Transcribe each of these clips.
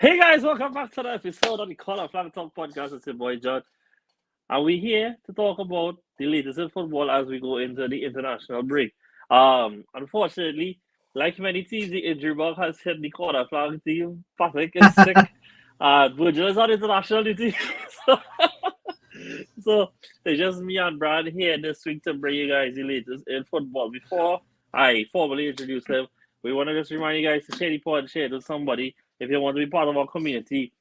Hey guys, welcome back to the episode of the Color Flag Talk podcast. It's your boy John, and we're here to talk about the latest in football as we go into the international break. Unfortunately, like many teams, the injury bug has hit the Color Flag team. Patrick is sick. Virgil is on international duty, so, so it's just me and Brad here this week to bring you guys the latest in football. Before I formally introduce them, we want to just remind you guys to share the pod, share it with somebody. If you want to be part of our community,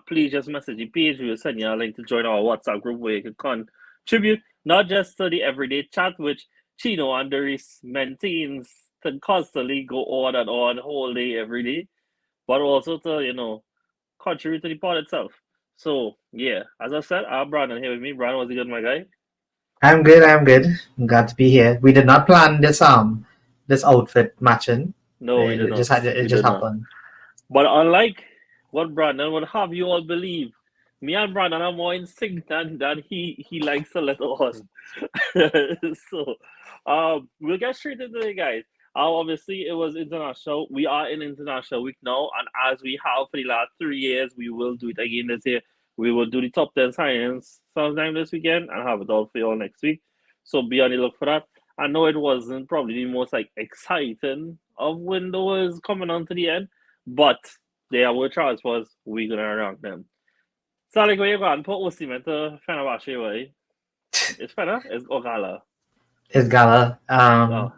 please just message the page. We will send you a link to join our WhatsApp group where you can contribute not just to the everyday chat, which Chino and Doris maintains to constantly go on and on whole day, every day, but also to, contribute to the pod itself. So, yeah, as I said, I have Brandon here with me. Brandon, was it good, my guy? I'm good. I'm good. I'm glad to be here. We did not plan this outfit matching. No, we did It not. just had it We just did not. happened. But unlike what Brandon would have you all believe, me and Brandon are more in sync than he likes to let on. So, we'll get straight into it, guys. Obviously, it was international. We are in international week now, and as we have for the last 3 years, we will do it again this year. We will do the top 10 science sometime this weekend and have it all for you all next week. So be on the look for that. I know it wasn't probably the most exciting of windows coming on to the end, but they are what choice was we're gonna rank them. So like where you going put Osimhen to Fenerbahce way? It's Fener? It's Ogala. It's Gala. Oh,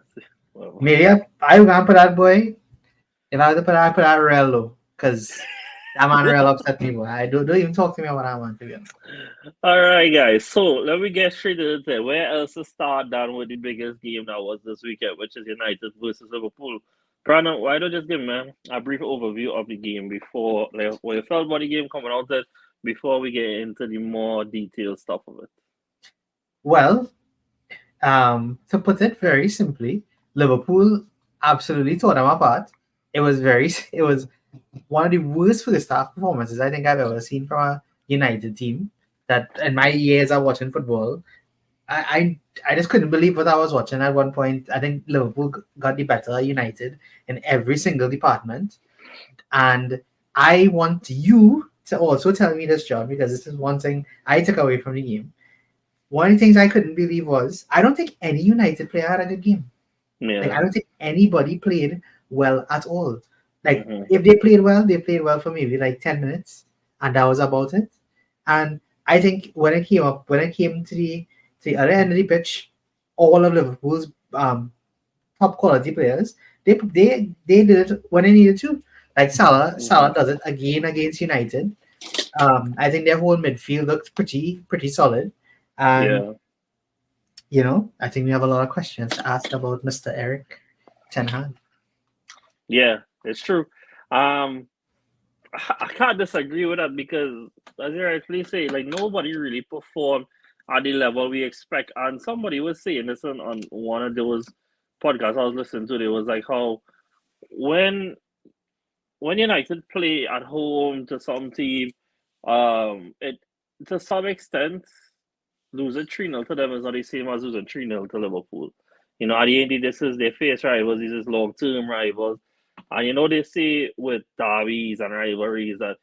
whatever. Maybe I gonna put that boy. If I was to put that real low, because that man real upset me. Boy. I don't even talk to me about that man to be honest. All right, guys. So let me get straight to it. Where else to start down with the biggest game that was this weekend, which is United versus Liverpool. Brandon, why don't you just give me a brief overview of the game before, what you felt about the game coming out of it, before we get into the more detailed stuff of it. Well, to put it very simply, Liverpool absolutely tore them apart. It was one of the worst first half performances I think I've ever seen from a United team. That in my years of watching football, I just couldn't believe what I was watching. At one point, I think Liverpool got the better of United in every single department, and I want you to also tell me this, John, because this is one thing I took away from the game. One of the things I couldn't believe was I don't think any United player had a good game. Like Yeah. I don't think anybody played well at all. Like Mm-hmm. if they played well for maybe like 10 minutes, and that was about it. And I think when it came to the other end of the pitch, all of Liverpool's top quality players, they did it when they needed to. Like Salah does it again against United. I think their whole midfield looks pretty solid, and Yeah. I think we have a lot of questions to ask about Mr. Eric Ten Hag. Yeah, it's true. Um, I can't disagree with that because, as you rightfully say, nobody really performed at the level we expect. And somebody was saying this on one of those podcasts I was listening to. They was like how when when United play at home to some team, it to some extent losing 3-0 to them is not the same as losing 3-0 to Liverpool. At the end, this is their face rivals, this is long term rivals. And they say with derbies and rivalries that,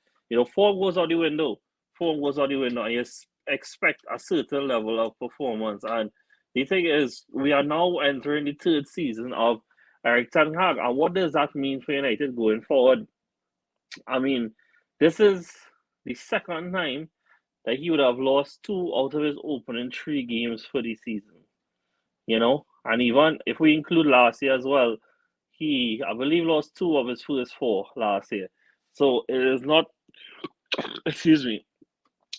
form goes out the window. Form goes out the window, and you expect a certain level of performance. And the thing is, we are now entering the third season of Eric Ten Hag. And what does that mean for United going forward? I mean, this is the second time that he would have lost two out of his opening three games for the season. And even if we include last year as well, he, I believe, lost two of his first four last year. So it is not, excuse me,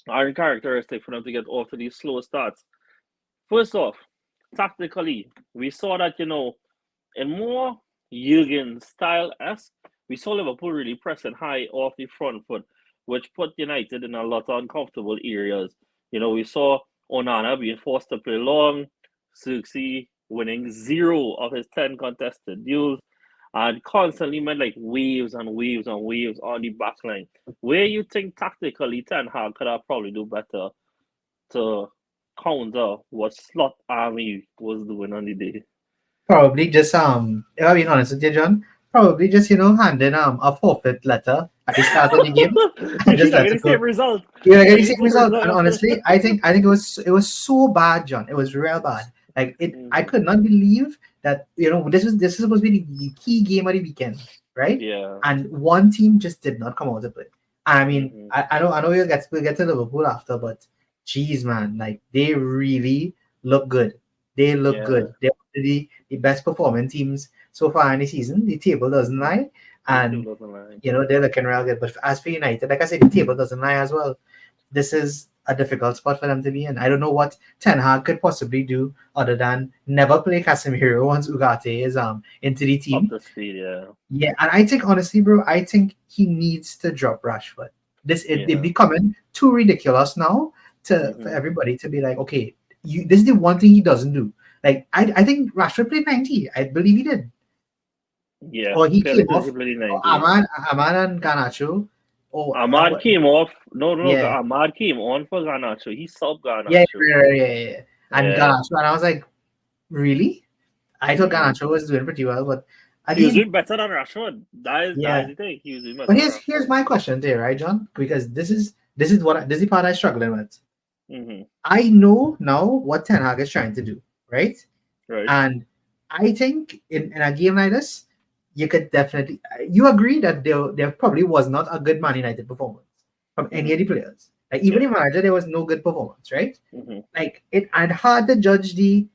uncharacteristic for them to get off to these slow starts. First off, tactically, we saw that, in more Jurgen style esque, we saw Liverpool really pressing high off the front foot, which put United in a lot of uncomfortable areas. We saw Onana being forced to play long, Xerxes winning 0 of his 10 contested duels, and constantly made waves and waves and waves on the back line. Where you think tactically Ten Hag could have probably do better to counter what Slot Army was doing on the day? Probably just if I'm being honest with you, John, probably just hand in a forfeit letter at the start of the game and You're just not let gonna it say go. result. You're not You're getting gonna the same say result. And result. honestly, I think it was so bad, John. It was real bad. Like it, I Mhm. could not believe that this is supposed to be the key game of the weekend, right? Yeah. And one team just did not come out to play. And I mean, Hmm. I know we'll get to Liverpool after, but geez, man, like they really look good. They look Yeah. good. They're the best performing teams so far in the season. The table doesn't lie, It still and doesn't lie. they're looking real good. But as for United, like I said, the table doesn't lie as well. This is a difficult spot for them to be in. I don't know what Ten Hag could possibly do other than never play Casemiro once Ugarte is into the Up team. to speed. Yeah. Yeah, and I think honestly, bro, I think he needs to drop Rashford. It Yeah. becoming too ridiculous now for Hmm. everybody to be like, okay, this is the one thing he doesn't do. Like I think Rashford played 90. I believe he did, Yeah. or he Fairly came sure he off. played in Or 90. Aman and Garnacho. Oh, Ahmad came off. No, no, yeah, Ahmad came on for Garnacho. He subbed yeah, Garnacho. yeah, yeah, yeah, yeah. And Yeah. Garnacho, and I was like, really? I thought Hmm. Garnacho was doing pretty well, but He was again, doing better than Rashford. That is yeah. the thing. He was doing But better than here's Rashford. my question to you, right, John? Because this is the part I'm struggling with. Hmm. I know now what Ten Hag is trying to do, right? Right. And I think in a game like this, you could definitely you agree that there probably was not a good Man United performance from any Hmm. of the players. Like even Yeah. the manager, there was no good performance, right? Hmm. Like it and hard to judge the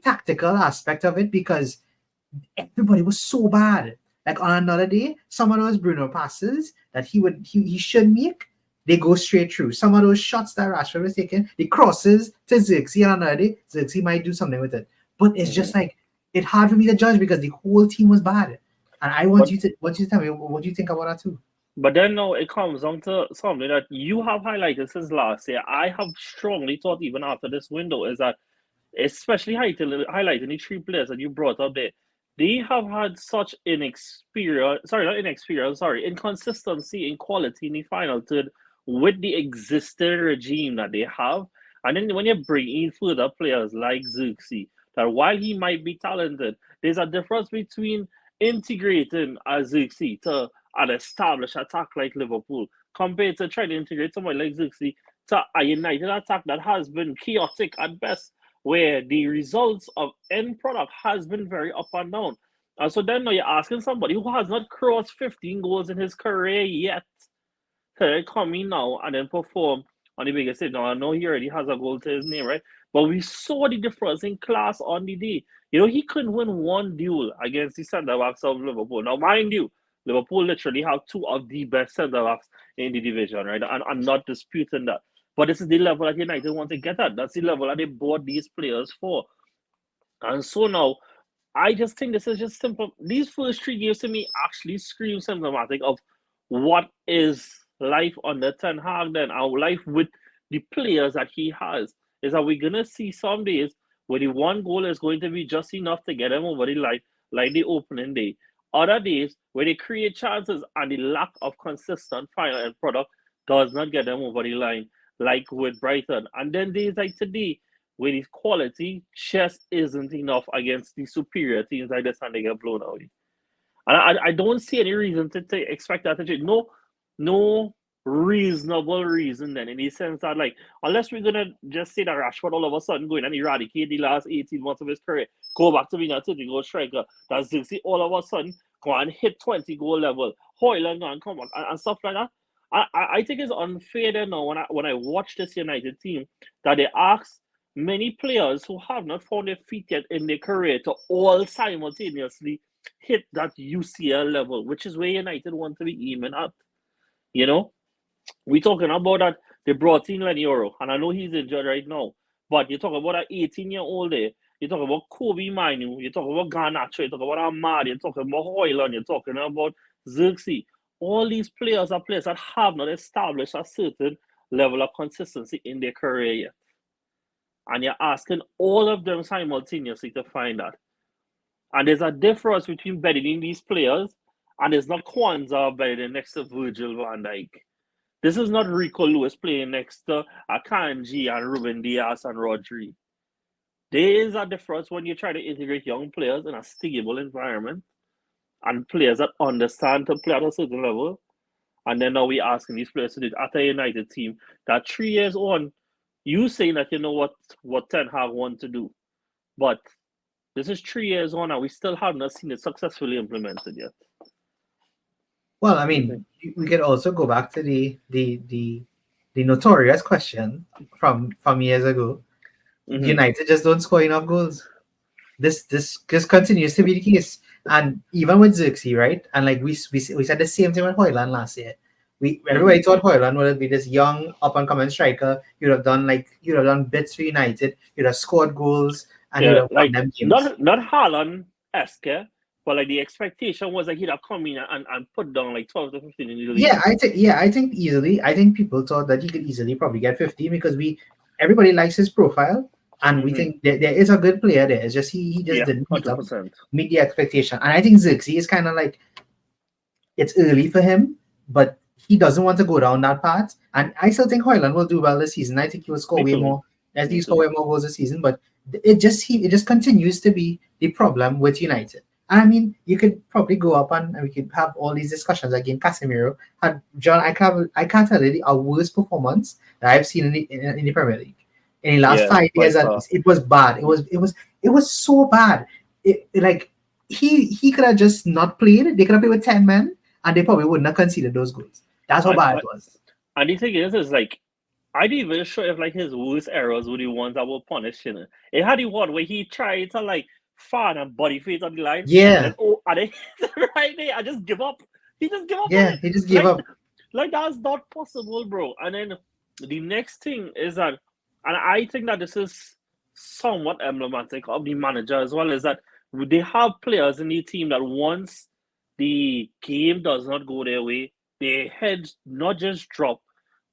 tactical aspect of it because everybody was so bad. Like on another day, some of those Bruno passes that he should make, they go straight through. Some of those shots that Rashford was taking, the crosses to Zirkzee on another day, Zirkzee might do something with it. But it's Hmm. just like it's hard for me to judge because the whole team was bad. And I want But you to tell me what do you think about that too? But then now it comes down to something that you have highlighted since last year. I have strongly thought even after this window is that, especially highlighting the three players that you brought up there, they have had such inexperience. Sorry, not inexperience. Sorry, inconsistency in quality in the final third with the existing regime that they have. And then when you bring in further players like Zirkzee, that while he might be talented, there's a difference between integrating a Zirkzee to an established attack like Liverpool compared to trying to integrate someone like Zirkzee to a United attack that has been chaotic at best, where the results of end product has been very up and down. And so then now you're asking somebody who has not crossed 15 goals in his career yet to come in now and then perform on the biggest stage. Now I know he already has a goal to his name, right? But we saw the difference in class on the day. He couldn't win one duel against the centre backs of Liverpool. Now, mind you, Liverpool literally have two of the best centre backs in the division, right? And I'm not disputing that. But this is the level that United want to get at. That's the level that they bought these players for. And so now, I just think this is just simple. These first three games to me actually scream symptomatic of what is life under Ten Hag then, our life with the players that he has. Is that we're gonna see some days where the one goal is going to be just enough to get them over the line, like the opening day. Other days where they create chances and the lack of consistent final end product does not get them over the line, like with Brighton. And then days like today, with his quality just isn't enough against the superior teams like this and they get blown out. And I don't see any reason to expect that to change. No reasonable reason then, in the sense that, like, unless we're gonna just say that Rashford all of a sudden going and eradicate the last 18 months of his career, go back to being a 30 goal striker, that Zirkzee all of a sudden go and hit 20 goal level, Haaland and come on and stuff like that. I think it's unfair then now when I watch this United team that they ask many players who have not found their feet yet in their career to all simultaneously hit that UCL level, which is where United want to be aiming at. You know, we talking about that they brought in Lenny Euro, and I know he's injured right now. But you talk about an 18-year-old there. You talk about Kobe Minu. You talk about Garnacho. You talk about Ahmad. You talk about Hoyland. You're talking about Xerxes. All these players are players that have not established a certain level of consistency in their career yet. And you're asking all of them simultaneously to find that. And there's a difference between betting in these players, and there's not Kwanzaa betting next to Virgil van Dijk. This is not Rico Lewis playing next to Akanji and Ruben Diaz and Rodri. There is a difference when you try to integrate young players in a stable environment. and players that understand to play at a certain level. And then now we asking these players to do it at a United team that 3 years on, you saying that you know what Ten Hag want to do, but this is 3 years on and we still have not seen it successfully implemented yet. Well, I mean, we could also go back to the notorious question from years ago. United just don't score enough goals. This just continues to be the case, and even with Xerxes, right? And like we said the same thing with Haaland last year. Everybody thought Haaland would be this young up and coming striker. You'd have done bits for United. You'd have scored goals and you'd Yeah, have won like them games. not Haaland-esque, but like the expectation was that he'd have come in and put down like 12 to 15 in the league. I think easily. I think people thought that he could easily probably get 15 because everybody likes his profile. And we think there is a good player there. It's just he just didn't 100%. meet the expectation. And I think Xerxes is kind of like, it's early for him, but he doesn't want to go down that path. And I still think Haaland will do well this season. I think he will score way more. I think he'll score way more goals this season. But it just continues to be the problem with United. And I mean, you could probably go up and we could have all these discussions again. Casemiro had John. I can't tell you a worst performance that I've seen in the Premier League. In the last 5 years, at least, it was bad. It was so bad. Like he could have just not played. They could have played with 10 men, and they probably wouldn't have conceded those goals. That's how bad it was. And the thing is like, I didn't even sure if like his worst errors were the ones that were punished. You know, it had the one where he tried to like fan and body face on the line. Yeah. And then right there, I just give up. He just give up. Yeah, he just gave up. Like that's not possible, bro. And then the next thing is that. And I think that this is somewhat emblematic of the manager as well, is that they have players in the team that once the game does not go their way, their heads not just drop,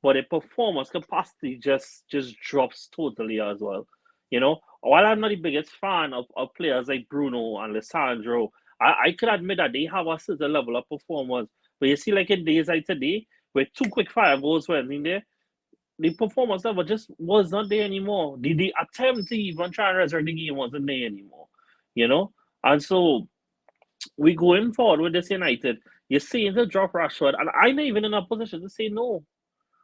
but their performance capacity just drops totally as well. You know, while I'm not the biggest fan of players like Bruno and Lissandro, I could admit that they have a certain level of performance. But you see, like in days like today, where 2 quick fire goals were in there, the performance level just was not there anymore. The attempt to even try and resurrect the game wasn't there anymore, you know? And so we going forward with this United, you're saying to drop Rashford, and I'm not even in a position to say no.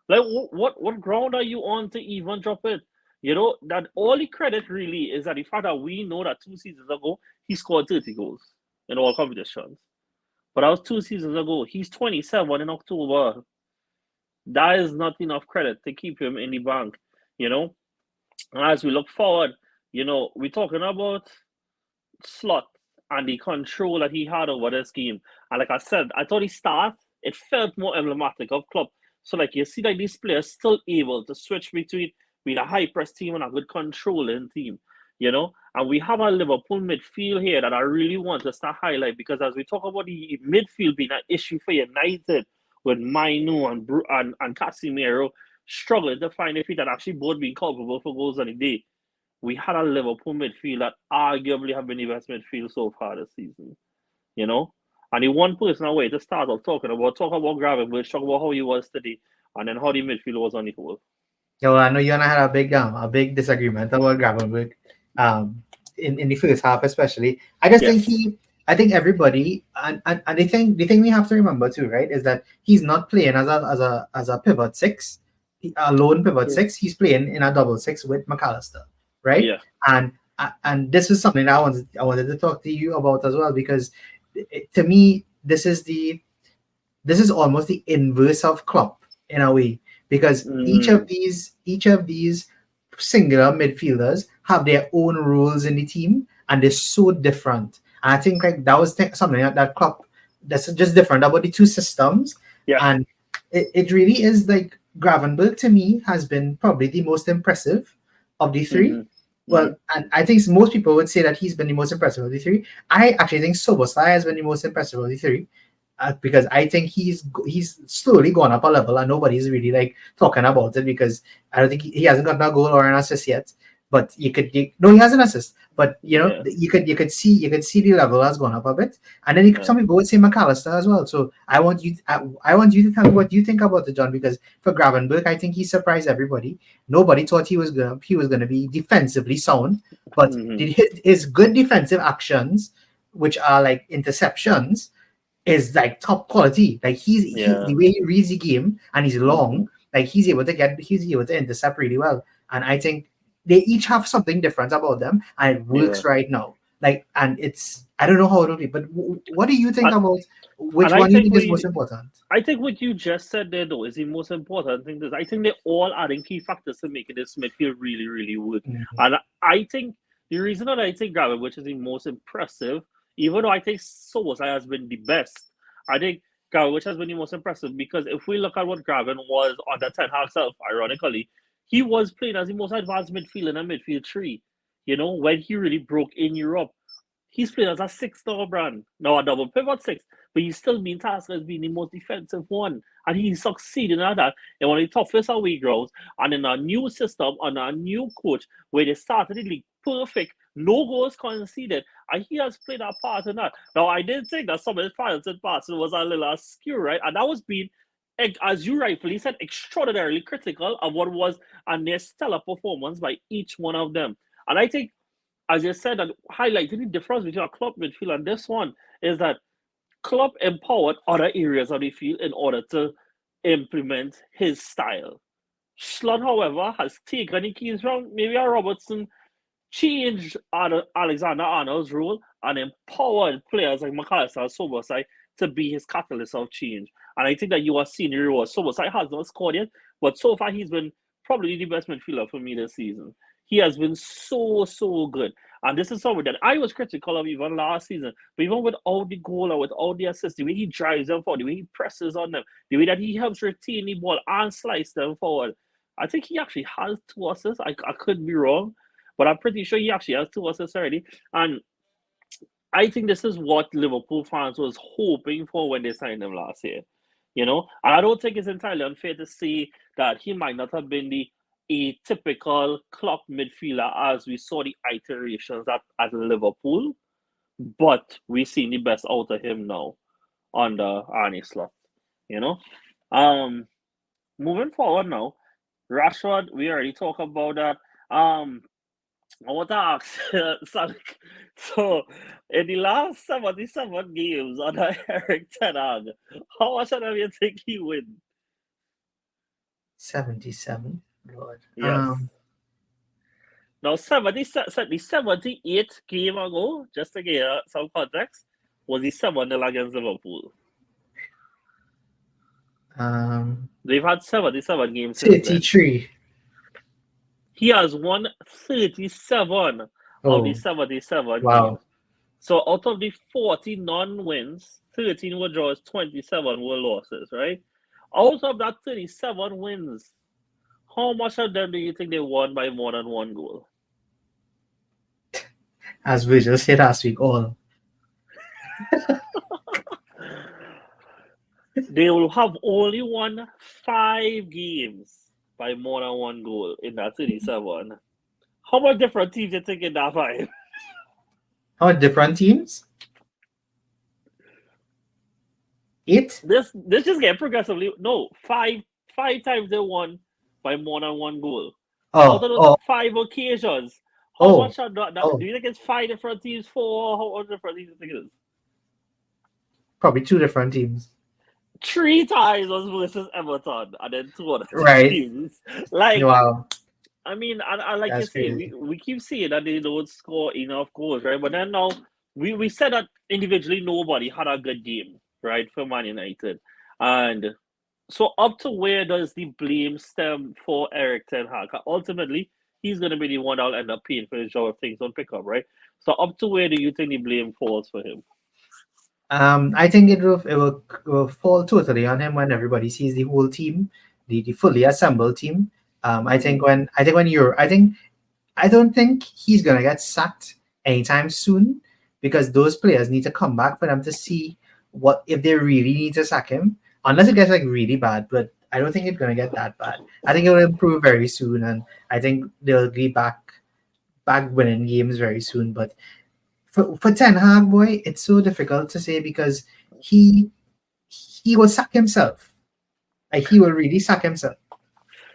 Like, what ground are you on to even drop it? You know, that all the credit really is that the fact that we know that 2 seasons ago, he scored 30 goals in all competitions. But that was 2 seasons ago. He's 27 in October. That is not enough credit to keep him in the bank, you know. And as we look forward, you know, we're talking about Slot and the control that he had over this game. And like I said, I thought his start, it felt more emblematic of Klopp. So like you see that these players still able to switch between with a high press team and a good controlling team, you know. And we have a Liverpool midfield here that I really want to start highlight, because as we talk about the midfield being an issue for United, with Mainu and Casemiro struggling to find a fit that actually both being culpable for goals on the day, we had a Liverpool midfield that arguably have been the best midfield so far this season, you know? And the one person away to start off talk about Gravenberch, talk about how he was today, and then how the midfield was on the whole. Yeah, well, I know you and I had a big disagreement about Gravenberch in the first half, especially. I just think I think everybody and the thing we have to remember too, right, is that he's not playing as a pivot 6, a lone pivot 6. He's playing in a double 6 with McAllister, right? Yeah. And this is something that I wanted to talk to you about as well, because to me this is almost the inverse of Klopp in a way, because each of these singular midfielders have their own roles in the team, and they're so different. And I think like that was something that Klopp, that's just different about the two systems. And it really is like Gravenberch to me has been probably the most impressive of the three. Well, and I think most people would say that he's been the most impressive of the three. I actually think Szoboszlai has been the most impressive of the three, because I think he's slowly gone up a level, and nobody's really like talking about it, because I don't think he hasn't gotten a goal or an assist yet. But he has an assist. But you know, you could see the level has gone up a bit. And then some people would say McAllister as well. So I want you to tell me what you think about it, John, because for Gravenberch, I think he surprised everybody. Nobody thought he was gonna be defensively sound, but his good defensive actions which are like interceptions, is like top quality. Like Yeah. the way he reads the game, and he's Hmm. long. Like he's able to intercept really well. And I think they each have something different about them, and it Yeah. works right now. Like, and it's I don't know how it'll be, but what do you think And, about which and I one you think think is most we important? I think what you just said there, though, is the most important thing. Is I think they're all adding key factors to making this midfield really, really work. Mhm. And I think the reason that I think Gavin, which is the most impressive, even though I think Sosa has been the best, I think Gavin, which has been the most impressive, because if we look at what Gavin was on the Ten Hag self, ironically, he was playing as the most advanced midfield in a midfield three. When he really broke in Europe. He's playing as a six-star brand. Now a double pivot six, but he's still being tasked as being the most defensive one. And he's succeeding at that in one of the toughest away grounds and in a new system and a new coach where they started the league perfect, no goals conceded. And he has played a part in that. Now I did think that some of his finals in passing was a little askew, right? And that was being, as you rightfully said, extraordinarily critical of what was a near stellar performance by each one of them. And I think as you said, and highlighting the difference between a club midfield and this one is that club empowered other areas of the field in order to implement his style. Slot, however, has taken the keys from maybe a Robertson, changed Alexander Arnold's role, and empowered players like McAllister and Sobosai to be his catalyst of change. And I think that you are seeing the reward. Sobosai has not scored yet, but so far he's been probably the best midfielder for me this season. He has been so, so good. And this is something that I was critical of even last season. But even without the goal or without the assist, the way he drives them forward, the way he presses on them, the way that he helps retain the ball and slice them forward, I think he actually has two assists. I could be wrong, but I'm pretty sure he actually has two assists already. And I think this is what Liverpool fans was hoping for when they signed him last year. And I don't think it's entirely unfair to say that he might not have been the a typical clock midfielder as we saw the iterations at Liverpool, but we've seen the best out of him now under Arny slot. You know, um, moving forward now, Rashford. We already talked about that. I want to ask, Sonic. So, in the last 77 games under Eric Ten Hag, how much of them you think he win? 77. Lord. Yes. Now, the 78th game ago, just to give some context, was the 7-0 against Liverpool. They've had 77 games since then. 33. He has won 37 of the Oh, 77 wow. games. So out of the 40 non-wins, 13 were draws, 27 were losses, right? Out of that 37 wins, how much of them do you think they won by more than one goal? As we just said last week, all. They will have only won 5 games by more than one goal in that 37. How much different teams you think in that 5? How different teams? 8? This just get progressively no 5 times they won by more than one goal. Out Oh, of those oh, 5 occasions, how oh, much are that? oh. Do you think it's 5 different teams? Four? How different teams do you think it is? Probably 2 different teams. 3 times was versus Everton, and then two other Right. teams. Like, Wow. I mean, and like you That's say, crazy. we keep saying that they don't score enough goals, right? But then now we said that individually nobody had a good game, right, for Man United, and so up to where does the blame stem for Eric Ten Hag? Ultimately, he's going to be the one that'll end up paying for his job if things don't pick up, right? So up to where do you think the blame falls for him? I think it will fall totally on him when everybody sees the whole team, the fully assembled team. Mm-hmm. I don't think he's gonna get sacked anytime soon because those players need to come back for them to see what if they really need to sack him. Unless it gets like really bad, but I don't think it's gonna get that bad. I think it will improve very soon, and I think they'll be back winning games very soon. But for Ten Hag, boy, it's so difficult to say because he he will sack himself. Like he will really sack himself.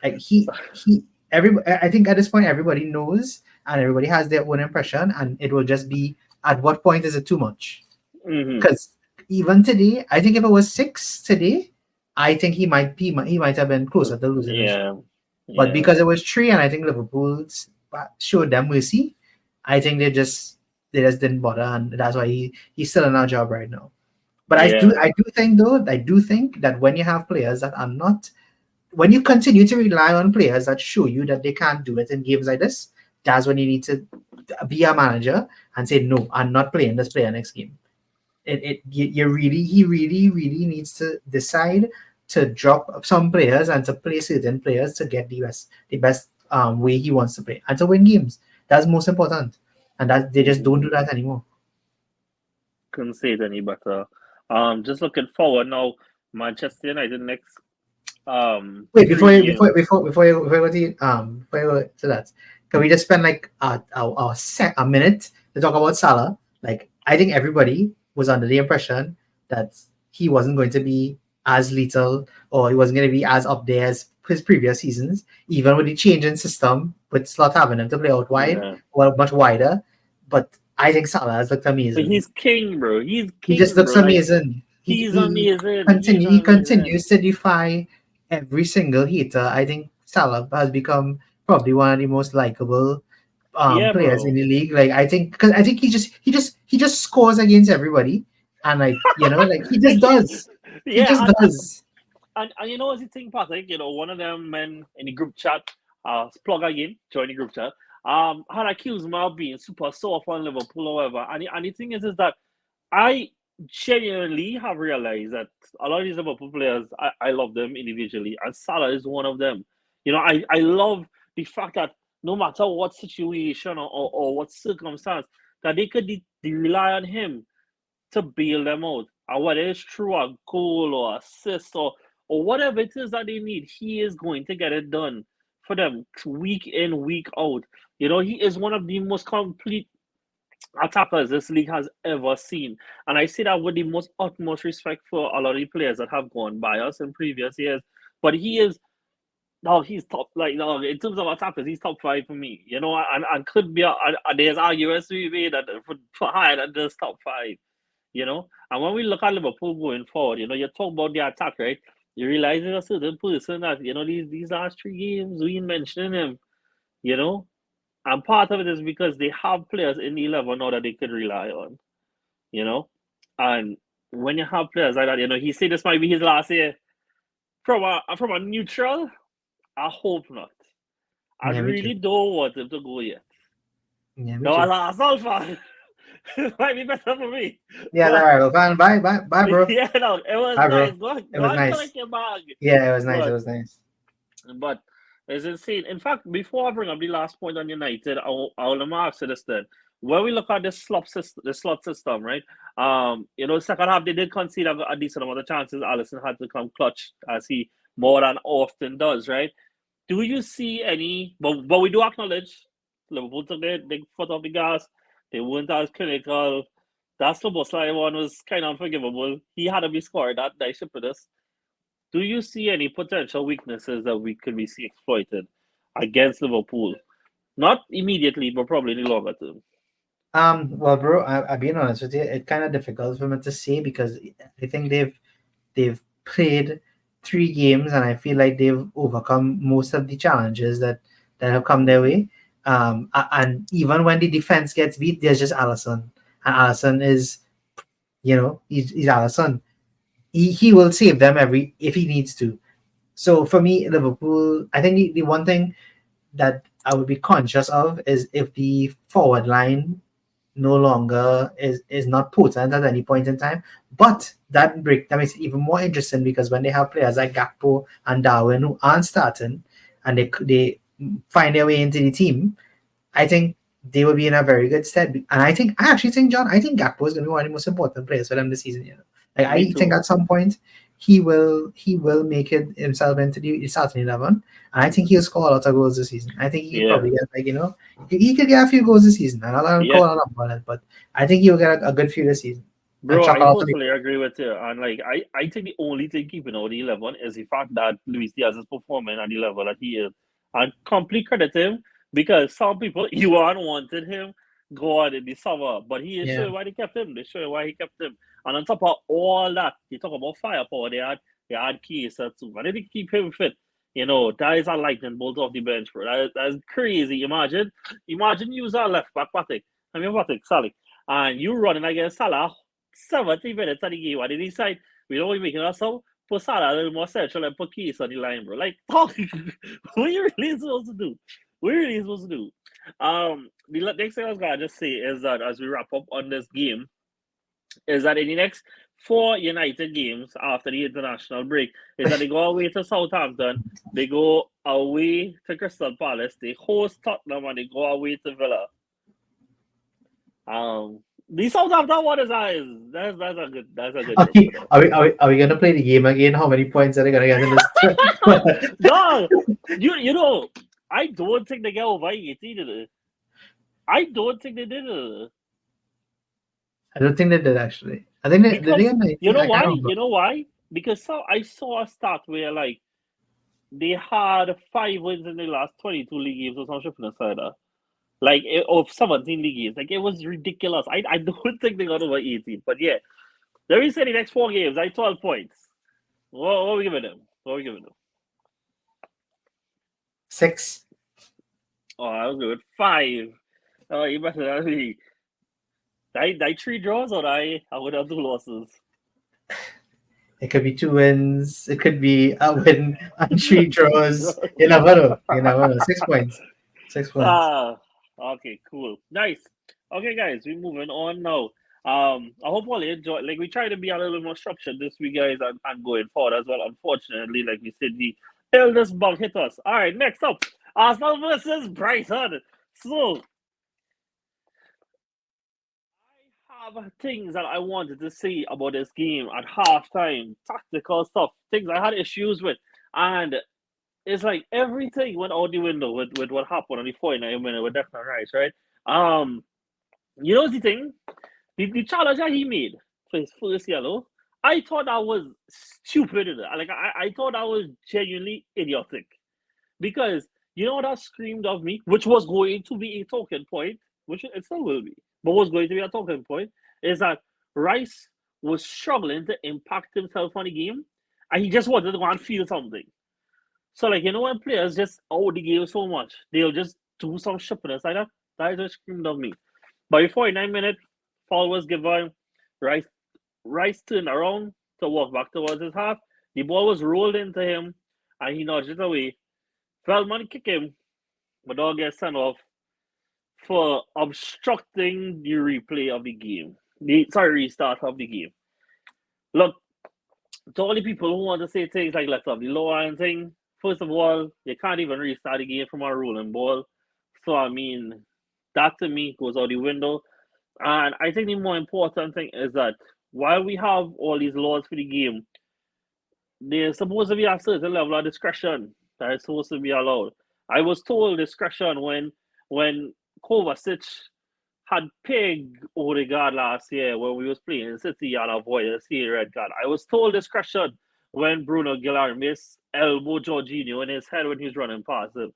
Like he every I think at this point everybody knows and everybody has their own impression, and it will just be at what point is it too much? Mm-hmm. Because even today, I think if it was 6 today, I think he might have been closer to losing the job. Yeah. But Yeah. because it was 3, and I think Liverpool showed them mercy, I think they just didn't bother, and that's why he's still in our job right now. But Yeah. I do think though, I do think that when you have players that are not, when you continue to rely on players that show you that they can't do it in games like this, that's when you need to be a manager and say, no, I'm not playing this player next game. You really, he really needs to decide to drop some players and to play certain players to get the best way he wants to play and to win games. That's most important, and that they just don't Mm-hmm. do that anymore. Couldn't say it any better. Just looking forward now. Manchester United next Wait, three games. before you go to before you go to that, can we just spend like a minute to talk about Salah? Like, I think everybody was under the impression that he wasn't going to be as lethal, or he wasn't going to be as up there as his previous seasons, even with the change in system with Slot having him to play out wide, Yeah. well, much wider. But I think Salah has looked But amazing. he's king, bro. He's He just king, looks bro. Like amazing. he's amazing. He's He amazing. continues to defy every single hater. I think Salah has become probably one of the most likable Yeah, players in bro. the league. Like, I think, because I think he just scores against everybody, and like, like he just does. He Yeah, just does. and you know what's the thing, Patrick? You know, one of them men in the group chat, plug again, join the group chat. Had accused me of being super soft on Liverpool or whatever. And the thing is that I genuinely have realized that a lot of these Liverpool players, I love them individually, and Salah is one of them. You know, I love the fact that no matter what situation or what circumstance, that they rely on him to bail them out. And whether it's through a goal or assist or whatever it is that they need, he is going to get it done for them week in, week out. You know, he is one of the most complete attackers this league has ever seen. And I say that with the most utmost respect for a lot of the players that have gone by us in previous years. But he is no, he's top. Like no, in terms of attackers, he's top 5 for me. You know, and could be there's arguments to be made that for higher than this top 5. You know, and when we look at Liverpool going forward, you know, you talk about the attack, right? You realize there's a certain person that you know these last 3 games we ain't mentioning him. You know, and part of it is because they have players in the 11 now that they could rely on. You know, and when you have players like that, you know, he said this might be his last year. From a neutral, I hope not. I Yeah, me too. really don't want him to go yet. Yeah, me No, as too. a Arsenal fan, it might be better for me. Yeah, all But right. Well, fine. Bye, bro. yeah, no, it was Bye, nice. bro. It Go was and nice. collect your bag. Yeah, it was nice. It But was nice. but it's insane. In fact, before I bring up the last point on United, I'll ask you this then. When we look at the slot system, right? You know, second half they did concede a decent amount of chances. Allison had to come clutch as he more than often does, right? Do you see any? But we do acknowledge Liverpool took their foot off the gas. They weren't as clinical. That Szoboszlai one was kind of unforgivable. He had to be scored. That should put us. Do you see any potential weaknesses that we could be see exploited against Liverpool? Not immediately, but probably in the longer term. Well, bro, I'll be honest with you. It's kind of difficult for me to say because I think they've played 3 games, and I feel like they've overcome most of the challenges that have come their way. And even when the defense gets beat, there's just Allison, and Allison is, he's Allison. He will save them every if he needs to. So for me, Liverpool, I think the one thing that I would be conscious of is if the forward line no longer is not potent at any point in time. But that makes it even more interesting because when they have players like Gakpo and Darwin who aren't starting and they find their way into the team, I think they will be in a very good stead. And I actually think, John, I think Gakpo is going to be one of the most important players for them this season. Like, Me I think too. at some point he will make it himself into the starting 11, and I think he'll score a lot of goals this season. I think he could Yeah, probably get he could get a few goals this season. And I'll yeah, call a lot on it, but I think he'll get a good few this season and bro. chop I a lot of totally agree with you. And like, I think the only thing keeping out the 11 is the fact that Luis Diaz is performing at the level that he is, and complete credit to him because some people you wanted him gone in the summer, but he is Yeah. showing why they kept him. They showing why he kept him. And on top of all that, you talk about firepower. They had keys too. And they didn't keep him fit. That is a lightning bolt off the bench, bro. That's crazy. Imagine you a left back, Patrick. Patrick, Sally. And you running against Salah 70 minutes of the game. And they decide we don't want to make it so put Salah a little more central and put keys on the line, bro. Like, what are you really supposed to do? What are you really supposed to do? The next thing I was gonna just say is that as we wrap up on this game, is that in the next four United games after the international break, is that they go away to Southampton, they go away to Crystal Palace, they host Tottenham, and they go away to Villa. The Southampton one that's a good trip Okay, for them. are we gonna play the game again? How many points are they gonna get in this? No, I don't think they get over 18. I don't think they did it. I don't think they did actually. I think they did they Because get you 19? know I can't why? remember. You know why? Because I saw a stat where like they had 5 wins in the last 22 league games or something like that. Like of 17 league games. Like it was ridiculous. I don't think they got over 18. But yeah. Let me say the next 4 games, 12 points. What are we giving them? What are we giving them? 6. Oh, I was good. 5. Oh, you better than me. I 3 draws or I would have 2 losses. It could be 2 wins. It could be a win and 3 draws. You never know. You never know. 6 points. 6 points. Okay, cool. Nice. Okay, guys, we're moving on now. I hope all you enjoy. Like, we try to be a little more structured this week, guys, and going forward as well. Unfortunately, like we said, the illness bug hit us. All right, next up, Arsenal versus Brighton. So, I have things that I wanted to say about this game at halftime, tactical stuff, things I had issues with, and it's like everything went out the window with what happened on the 49 minute with Declan Rice, right? Um, you know the thing, the challenge that he made for his first yellow, I thought that was stupid. Like I thought that was genuinely idiotic because you know what that screamed of me, which was going to be a talking point, which it still will be, but was going to be a talking point, is that Rice was struggling to impact himself on the game, and he just wanted to go and feel something. So, like, when players just out the game so much, they'll just do some shippiness like that. That just screamed of me. But before 9 minutes, foul was given. Rice, Rice turned around to walk back towards his half. The ball was rolled into him, and he nudged it away. Feldman kicked him, but dog gets sent off for obstructing the replay of the game. Restart of the game. Look, to all the people who want to say things like let's have the law and thing, first of all, you can't even restart the game from a rolling ball. So I mean, that to me goes out the window. And I think the more important thing is that while we have all these laws for the game, there's supposed to be a certain level of discretion that is supposed to be allowed. I was told discretion when Kovacic had pegged Odegaard last year when we was playing City and avoided a red card. I was told discretion when Bruno Guillaume missed elbow Jorginho in his head when he was running past him.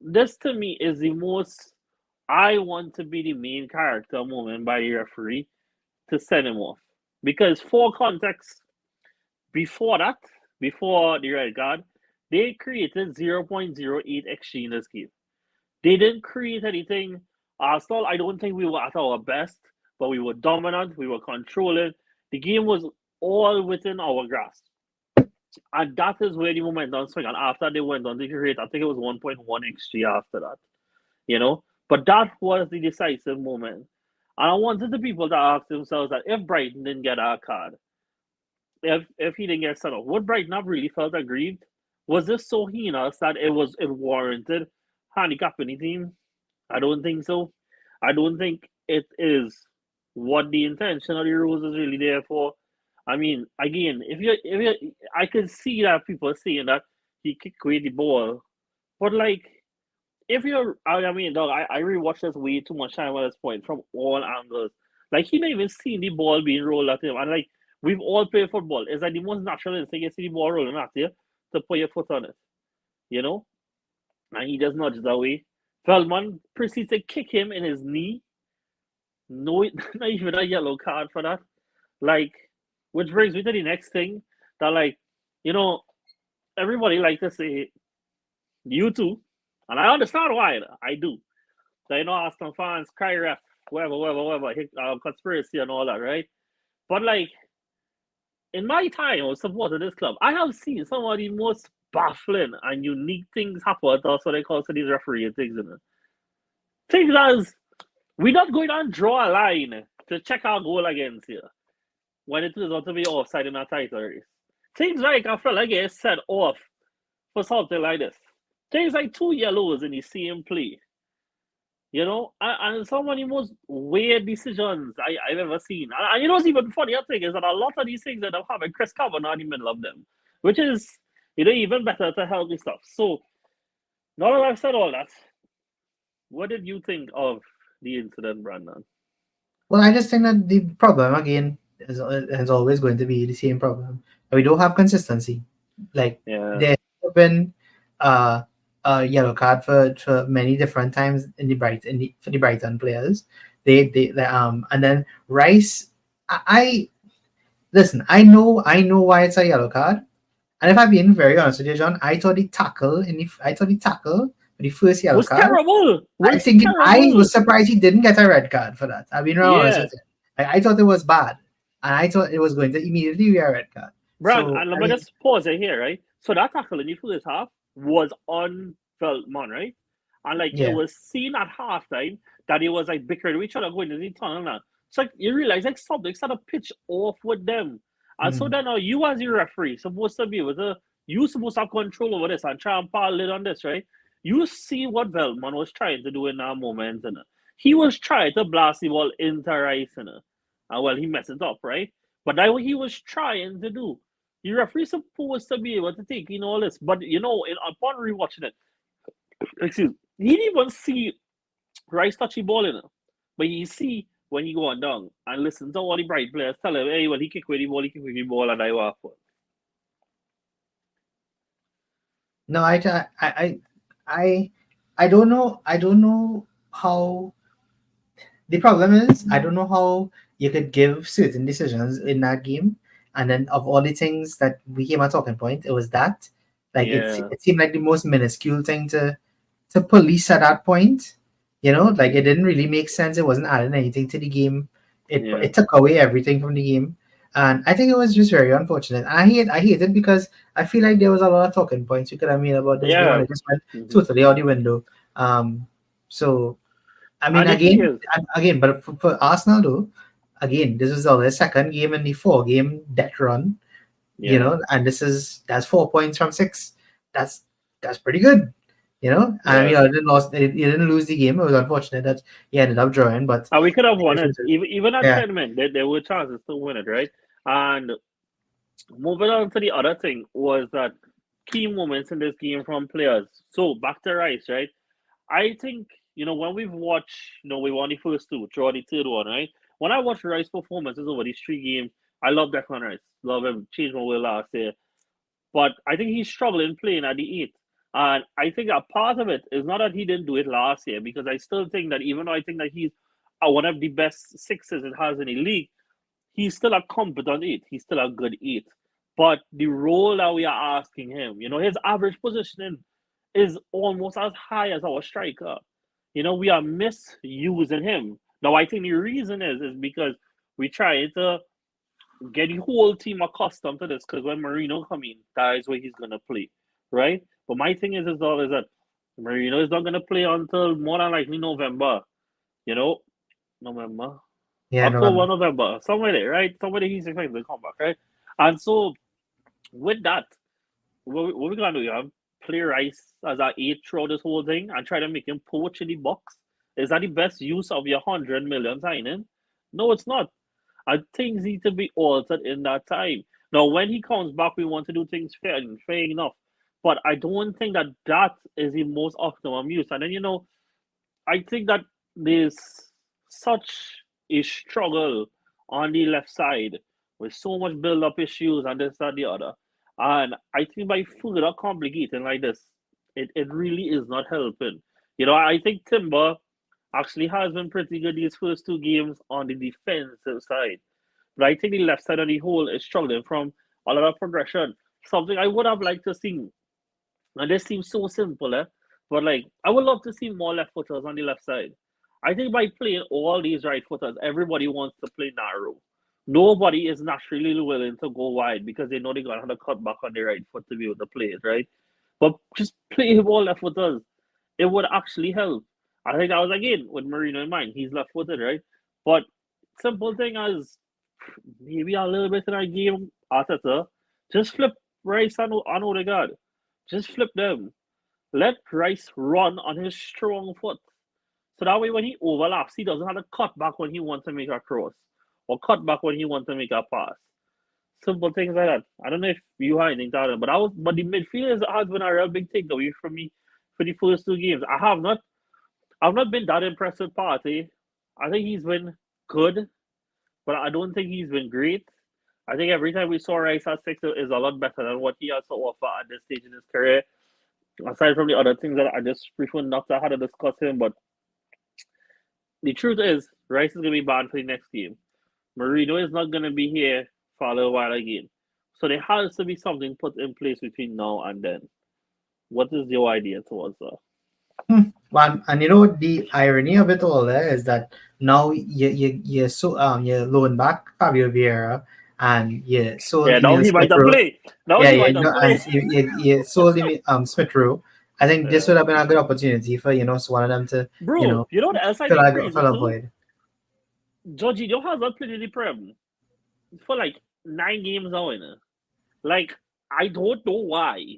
This to me is the most I want to be the main character moment by the referee to send him off. Because for context, before that, before the red card, they created 0.08 XG in this game. They didn't create anything. Arsenal, I don't think we were at our best, but we were dominant. We were controlling. The game was all within our grasp. And that is where the momentum swing. And after they went on to create, I think it was 1.1 XG after that. But that was the decisive moment. And I wanted the people to ask themselves that if Brighton didn't get our card, if he didn't get sent off, would Brighton have really felt aggrieved? Was this so heinous that it warranted handicapping the team? I don't think so. I don't think it is what the intention of the rules is really there for. I mean, again, I can see that people saying that he kicked away the ball, but like, if you're, I mean, dog, I rewatched this way too much time at this point from all angles. Like, he not even seen the ball being rolled at him, and like, we've all played football. It's like the most natural instinct you see the ball rolling at you to put your foot on it, you know? And he just nudged away. Feldman proceeds to kick him in his knee. no, not even a yellow card for that. Like, which brings me to the next thing that, like, you know, everybody like to say you too, and I understand why. I do. So, Arsenal fans cry ref, whatever, conspiracy and all that, right? But like in my time of supporting this club, I have seen some of the most baffling and unique things happen. That's what they call to these referee things, you know. Things as we're not going to draw a line to check our goal against here when it turns out to be offside in our title race. Things like I feel like it's set off for something like this. Things like two yellows in the same play. And some of the most weird decisions I've ever seen. And what's even funnier thing is that a lot of these things that have happened, Chris Kavanaugh in the middle of them, which is, even better to help me stuff. So, now that I've said all that, what did you think of the incident, Brandon? Well, I just think that the problem again is always going to be the same problem. We don't have consistency. Like Yeah, there have been uh, a yellow card for many different times in the for the Brighton players. And then Rice. I listen. I know why it's a yellow card. And if I'm being very honest with you, John, I thought the tackle for the first yellow was card. terrible. I Was think I terrible. was surprised he didn't get a red card for that. I've been real honest Yeah, with you. I thought it was bad, and I thought it was going to immediately be a red card. Brand, So and let I me mean, just pause it here, right? So that tackle in the first half was on Veltman, right? And like it yeah, was seen at halftime that it was like bickering with each other going to the tunnel now. So like you realize like something started to pitch off with them. And so mm, then now you as the referee supposed to be able to you supposed to have control over this and try and pile it on this, right? You see what Veltman was trying to do in that moment, and he was trying to blast the ball into Rice, and well, he messed it up, right? But that's what he was trying to do. The referee supposed to be able to take in all this, but upon rewatching it, excuse, he didn't even see Rice touch the ball in it, but he see when he going down and listen to all the bright players tell him, hey, well, he kick with the ball, and I walk for. no, I, I don't know. I don't know how. The problem is, I don't know how you could give certain decisions in that game, and then of all the things that became a talking point, it was that. Like Yeah, it seemed like the most minuscule thing to police at that point. Like it didn't really make sense. It wasn't adding anything to the game. yeah, It took away everything from the game, and I think it was just very unfortunate. And I hate it because I feel like there was a lot of talking points we could have made about this game, and yeah. it just went Mm-hmm. totally out the window. So I mean, And the thing is, but for Arsenal though, again, this is their second game in the four-game debt run, yeah, and that's 4 points from six. That's that's pretty good, And I yeah. mean, you didn't lose the game. It was unfortunate that you ended up drawing, but And we could have won it it. was- Even at yeah, 10 men, there were chances to win it, right? And moving on to the other thing was that key moments in this game from players. So back to Rice, right? I think, when we've watched, we won the first two, draw the third one, right? When I watch Rice performances over these three games, I love Declan Rice. Love him. Changed my way last year. But I think he's struggling playing at the eight. And I think a part of it is not that he didn't do it last year, because I still think that even though I think that he's one of the best sixes it has in the league, he's still a competent eight. He's still a good eight. But the role that we are asking him, his average positioning is almost as high as our striker. We are misusing him. Now, I think the reason is because we try to get the whole team accustomed to this, because when Marino come in, that is where he's gonna play, right? But my thing is that Marino is not gonna play until more than likely November. You know, November, yeah, October, November. November, somewhere there, right? Somewhere there he's expected to come back, right? And so with that, what we gonna do? You have play Rice as our eight throughout this whole thing and try to make him poach in the box. Is that the best use of your 100 million signing? No, it's not. And things need to be altered in that time. Now, when he comes back, we want to do things fair enough. But I don't think that that is the most optimum use. And then, I think that there's such a struggle on the left side with so much build up issues and this, that, the other. And I think by further complicating like this, it really is not helping. I think Timber actually has been pretty good these first two games on the defensive side. But I think the left side of the whole is struggling from a lot of progression. Something I would have liked to see. And this seems so simple, eh? But like, I would love to see more left footers on the left side. I think by playing all these right footers, everybody wants to play narrow. Nobody is naturally willing to go wide because they know they're gonna have to cut back on the right foot to be able to play it, right? But just play all left footers. It would actually help. I think that was again with Marino in mind. He's left footed, right? But simple thing as maybe a little bit in our game, Arteta, just flip Rice and Odegaard. Just flip them. Let Rice run on his strong foot. So that way when he overlaps, he doesn't have to cut back when he wants to make a cross. Or cut back when he wants to make a pass. Simple things like that. I don't know if you had anything to add, but the midfield has been a real big takeaway for me for the first two games. I've not been that impressed with Partey. I think he's been good, but I don't think he's been great. I think every time we saw Rice at six is a lot better than what he has to offer at this stage in his career. Aside from the other things that I just prefer not to have to discuss him, but the truth is, Rice is going to be banned for the next game. Marino is not going to be here for a little while again. So there has to be something put in place between now and then. What is your idea towards that? And you know the irony of it all there is that now you loan back Fabio Vieira and you sold Yeah, now Emil he might Smith have Rowe. played. Now Yeah, he yeah, might you have know, and played. you sold him Smith Rowe. I think this Yeah. would have been a good opportunity for one of them to Bro, you know what else I fill think fill crazy a too? void. Jorginho has not played in the Prem for like 9 games now, you know? Like, I don't know why.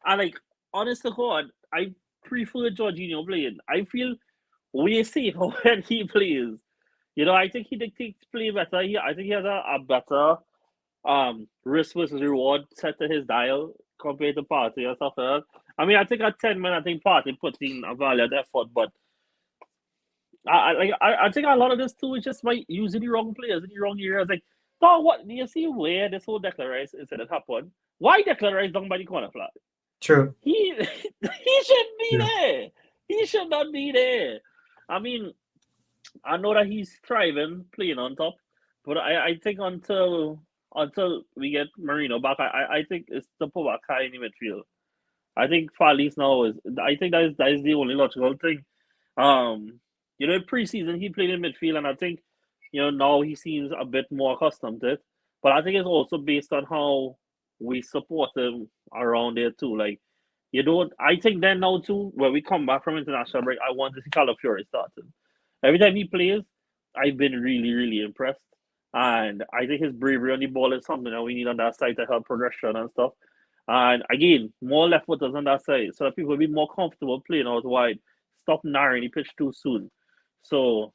I like, honest to God, I prefer Jorginho playing. I feel way safer when he plays. I think he dictates play better. I think he has a better risk versus reward set to his dial compared to Party and stuff like that. I mean, I think at 10 men, I think Party puts in a valiant effort, but I think a lot of this too is just by using the wrong players in the wrong areas. Like, no, what do you see where this whole Declan Rice incident happened? Why Declan Rice down by the corner flag? True. He he shouldn't be True. there. He should not be there. I mean, I know that he's thriving playing on top, but I think until we get Marino back, I think it's the put back high in the midfield. I think for at least now is I think that is the only logical thing. In preseason he played in midfield, and I think now he seems a bit more accustomed to it. But I think it's also based on how we support him around there too. Like you don't. I think then now too, when we come back from international break, I want to see Calafiori starting. Every time he plays, I've been really, really impressed. And I think his bravery on the ball is something that we need on that side to help progression and stuff. And again, more left footers on that side so that people will be more comfortable playing out wide. Stop narrowing the pitch too soon. So,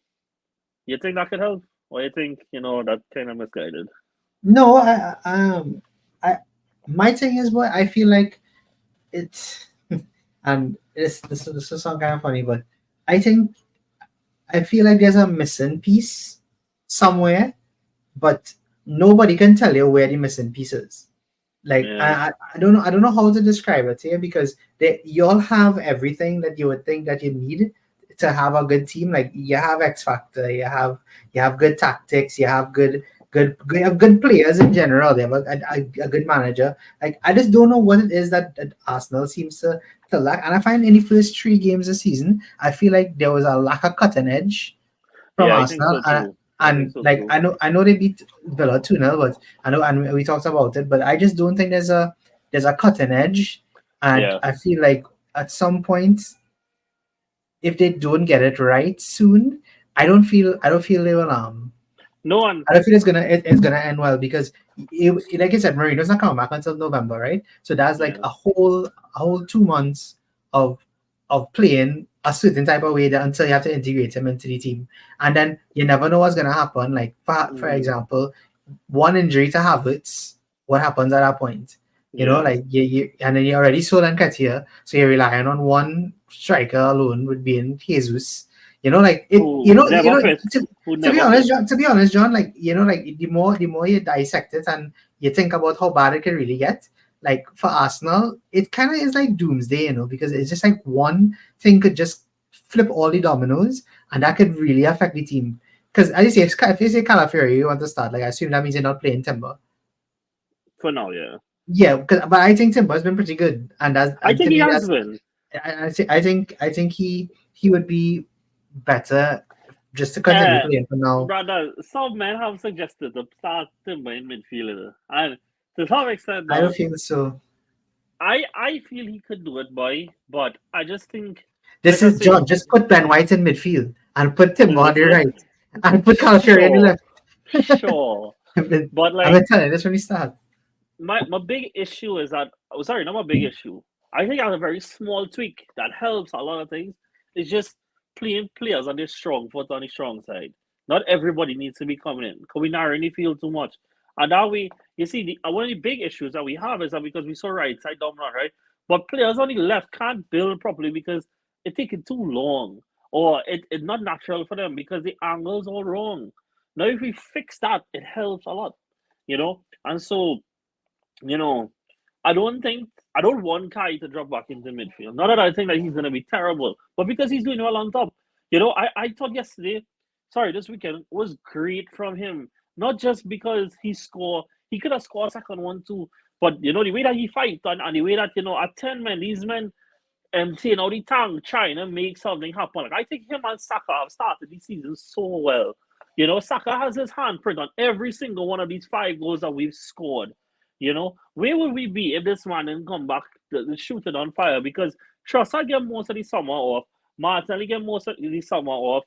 you think that could help? Or you think, that kind of misguided? No, I my thing is, what I feel like it's, and this is sound kind of funny, but I think I feel like there's a missing piece somewhere, but nobody can tell you where the missing piece is. Like Yeah. I don't know how to describe it here, because you all have everything that you would think that you need to have a good team. Like you have X factor, you have good tactics, you have you have good players in general. They have a good manager. Like I just don't know what it is that Arsenal seems to lack. And I find in the first 3 games this season, I feel like there was a lack of cutting edge from Yeah, I think Arsenal. so too. I think And so like too. I know they beat Villa 2-0, but I know, and we talked about it, but I just don't think there's a cutting edge. And Yeah. I feel like at some point, if they don't get it right soon, I don't feel they will No one. I don't feel it's gonna end well, because like I said, Marino's not coming back until November, right? So that's like Yeah. a whole 2 months of playing a certain type of way that until you have to integrate him into the team, and then you never know what's gonna happen. Like for Mm, example, one injury to Havertz, what happens at that point? yeah. Like and then you already sold Nketiah, so you're relying on one striker alone, would be in Jesus. Like it. Who never fits. Who To be never honest, fits. John, like like the more you dissect it and you think about how bad it can really get, like for Arsenal, it kind of is like doomsday, because it's just like one thing could just flip all the dominoes, and that could really affect the team. Because as you say, if you say Calafiori, you want to start, like I assume that means you're not playing Timber. For now, yeah. Yeah, but I think Timber's been pretty good, and I think to he me, has been. I think he would be better just to continue playing for now. Brother, some men have suggested to start Timber in midfielder. And to some extent I don't now, feel so. I feel he could do it, boy. But I just think, This like I is say, John. Just put Ben White in midfield and put Timber on this the is right, and put Calafiori on the sure, left. sure. But I've been like telling you this when you start. my big issue is that oh sorry, not my big issue. I think I have a very small tweak that helps a lot of things. It's just playing players on their strong foot on the strong side. Not everybody needs to be coming in. Because we narrow the field too much. And that way, you see, one of the big issues that we have is that because we saw right side dominant, right? But players on the left can't build properly because it's taking too long. Or it's not natural for them because the angles are wrong. Now, if we fix that, it helps a lot, you know? And so you know, I don't want Kai to drop back into midfield. Not that I think that he's gonna be terrible, but because he's doing well on top. I thought yesterday, sorry, this weekend was great from him. Not just because he could have scored a second one too, but the way that he fight and the way that at 10 men, these men seeing how the tongue trying to make something happen. Like I think him and Saka have started the season so well. Saka has his handprint on every single one of these 5 goals that we've scored. Where would we be if this man didn't come back to shoot it on fire? Because Trossard get most of the summer off. Martinelli get most of the summer off.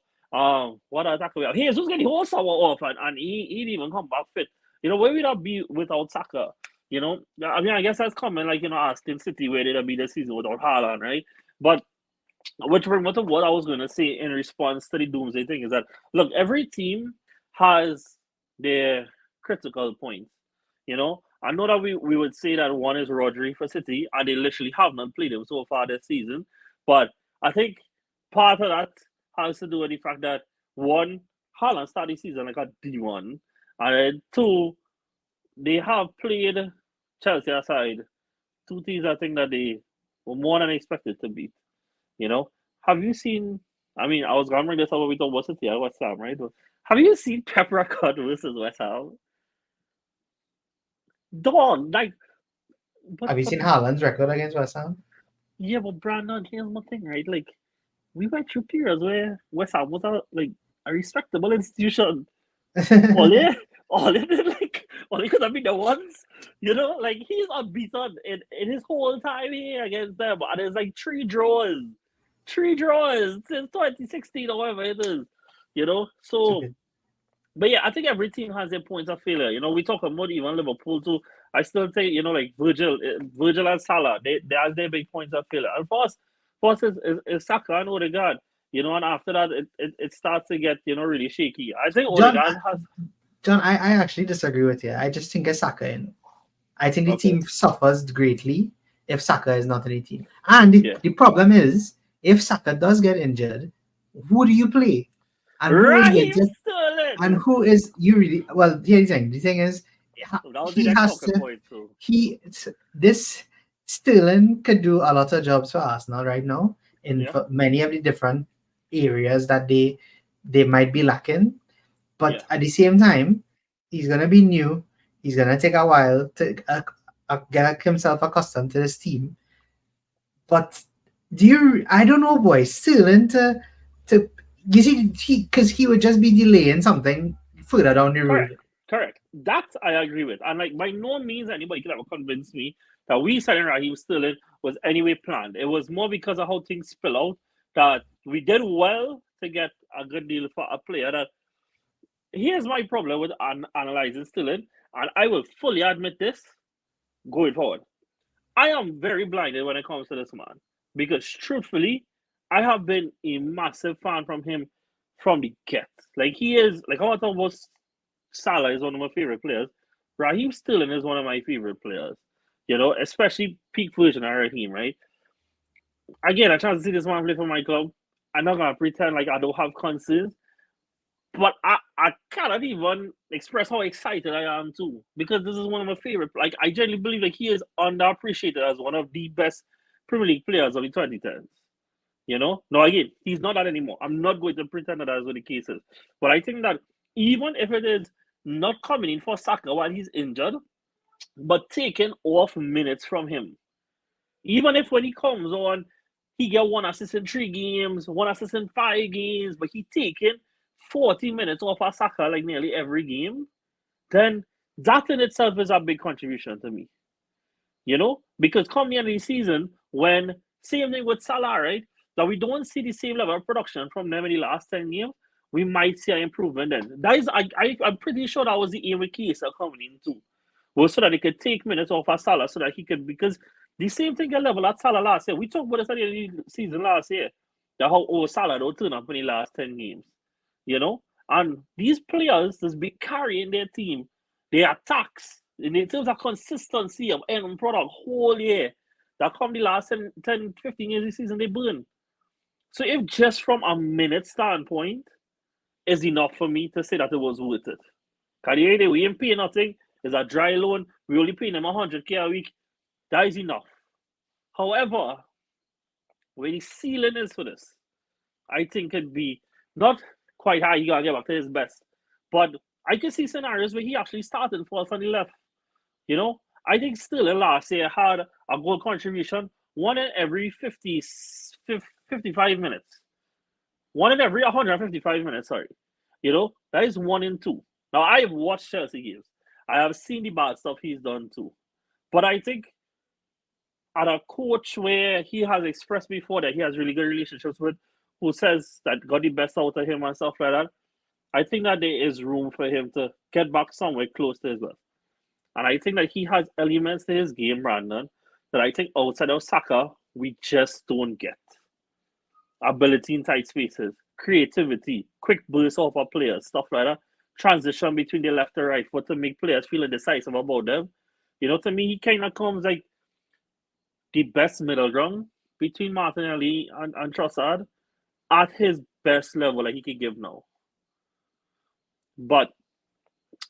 What attack we have? Jesus get the whole summer off, and he didn't even come back fit. Where would that be without Saka? I mean, I guess that's common, like, asking City where they'd be this season without Haaland, right? But which brings me to what I was going to say in response to the Doomsday thing is that, look, every team has their critical points. I know that we would say that one is Rodri for City, and they literally have not played him so far this season. But I think part of that has to do with the fact that, one, Haaland started the season like a D1, and then two, they have played Chelsea aside, two teams I think that they were more than expected to beat. You know, have you seen? I mean, I was going to bring this up when we talked about City at West Ham, right? But have you seen Pep record versus West Ham? Dog, like, Have you but seen Haaland's record against West Ham? yeah, but Brandon, here's my thing, right? Like, we went through periods where West Ham was a respectable institution. All they, all they did, like, all they could have been the ones, like he's unbeaten in his whole time here against them, and there's like three draws since 2016 or whatever it is, So, but yeah, I think every team has their points of failure. We talk about even Liverpool too. I still think like Virgil and Salah, they have their big points of failure. And for us is Saka and Odegaard. And after that, it starts to get really shaky. I think John, Odegaard has John, I actually disagree with you. I just think it's Saka in. I think the okay, team suffers greatly if Saka is not in the team. And the, yeah, the problem is, if Saka does get injured, who do you play? And who is Raheem legit? And Sterling. who is you really? Well, here's the thing. The thing is, That was the he next has talking to. point too. This Sterling could do a lot of jobs for Arsenal right now in Yeah, many of the different areas that they might be lacking. yeah. But at the same time, he's gonna be new. He's gonna take a while to get himself accustomed to this team. But do you? I don't know, boy. Still into you see, because he would just be delaying something further down the Correct, road. correct. That I agree with. And like by no means anybody could ever convince me that we signing Raheem Sterling was anyway planned. It was more because of how things spill out that we did well to get a good deal for a player that here's my problem with analyzing Sterling, and I will fully admit this going forward. I am very blinded when it comes to this man because truthfully, I have been a massive fan from him from the get. Like he is like I want to talk about Salah is one of my favorite players. Raheem Sterling is one of my favorite players. Especially peak version of Raheem, right? Again, I chance to see this man play for my club. I'm not gonna pretend like I don't have concerns, but I cannot even express how excited I am too because this is one of my favorite. Like I genuinely believe like he is underappreciated as one of the best Premier League players of the 2010s. No, again, he's not that anymore. I'm not going to pretend that that's what the case is. But I think that even if it is not coming in for Saka while he's injured, but taking off minutes from him, even if when he comes on, he get one assist in 3 games, one assist in 5 games, but he taking 40 minutes off a Saka like nearly every game, then that in itself is a big contribution to me. Because come the end of the season, when same thing with Salah, right? That we don't see the same level of production from them in the last 10 games, we might see an improvement then. That is, I'm pretty sure that was the aim with Chiesa coming in too. Was so that he could take minutes off of Salah so that he could, because the same thing at level at Salah last year. We talked about this at the end of the season last year. That how Salah don't turn up in the last 10 games. And these players just be carrying their team, their attacks, in terms of consistency of end product whole year. That come the last 10 15 years of the season, they burn. So if just from a minute standpoint is enough for me to say that it was worth it. Because we ain't paying nothing. It's a dry loan. We only paying them 100K a week. That is enough. However, where the ceiling is for this, I think it'd be not quite high. He got to get back to his best. But I can see scenarios where he actually started first on the left. I think still in last year had a goal contribution one in every 55 minutes. One in every 155 minutes, sorry. That is 1 in 2. Now, I have watched Chelsea games. I have seen the bad stuff he's done too. But I think at a coach where he has expressed before that he has really good relationships with, who says that got the best out of him and stuff like that, I think that there is room for him to get back somewhere close to his best. And I think that he has elements to his game, Brandon, that I think outside of Saka, we just don't get. Ability in tight spaces, creativity, quick bursts off our players, stuff like that. Transition between the left and right foot to make players feel indecisive about them. To me, he kind of comes like the best middle ground between Martinelli and Trossard at his best level that he can give now. But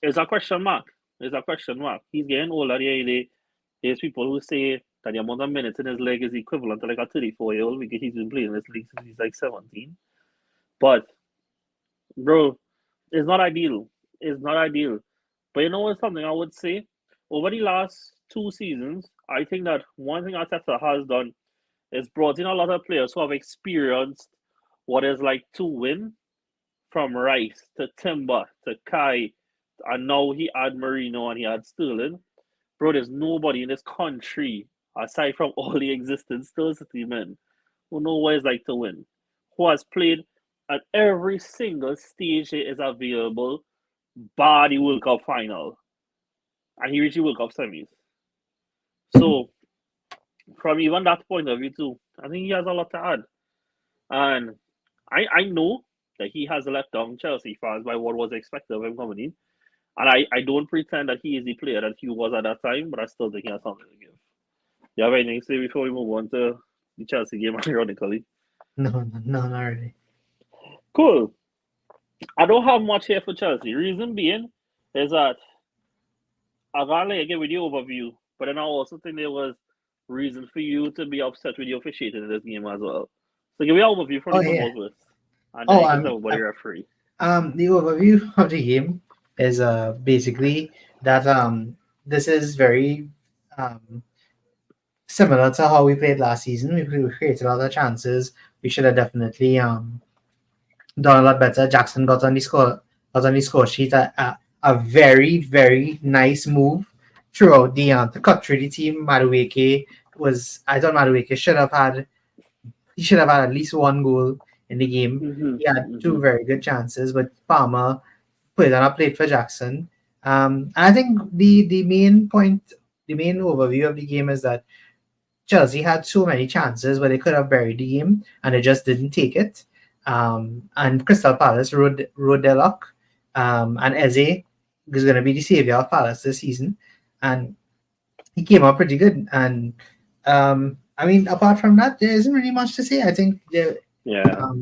it's a question mark. It's a question mark. He's getting older. There's people who say that the amount of minutes in his leg is equivalent to like a 34-year-old because he's been playing in this league since he's like 17. But, bro, it's not ideal. It's not ideal. But you know what's something I would say? Over the last 2 seasons, I think that one thing Arteta has done is brought in a lot of players who have experienced what it's like to win, from Rice to Timber to Kai, and now he had Marino and he had Sterling. Bro, there's nobody in this country, aside from all the existing Stoke City men, who know what it's like to win, who has played at every single stage that is available, bar the World Cup final. And he reached the World Cup semis. So, from even that point of view too, I think he has a lot to add. And I know that he has let down Chelsea fans by what was expected of him coming in. And I don't pretend that he is the player that he was at that time, but I still think he has something to give. You have anything to say before we move on to the Chelsea game, ironically? No, not really. Cool. I don't have much here for Chelsea. Reason being is that I gotta give you the overview, but then I also think there was reason for you to be upset with the officiating in this game as well. So give me an overview from Oh the yeah. football first, and then Oh, you can talk about the referee. the overview of the game is basically that this is very um similar to how we played last season. We created a lot of chances. We should have definitely done a lot better. Jackson got on the score sheet. A very very nice move throughout the to cut through the team. Madueke was I thought Madueke should have had at least one goal in the game. Mm-hmm, He had mm-hmm. two very good chances, but Palmer put it on a plate for Jackson. And I think the main point, the main overview of the game is that Chelsea had so many chances where they could have buried the game and they just didn't take it. And Crystal Palace rode their luck. And Eze is going to be the savior of Palace this season. And he came out pretty good. And I mean, apart from that, there isn't really much to say. I think Yeah.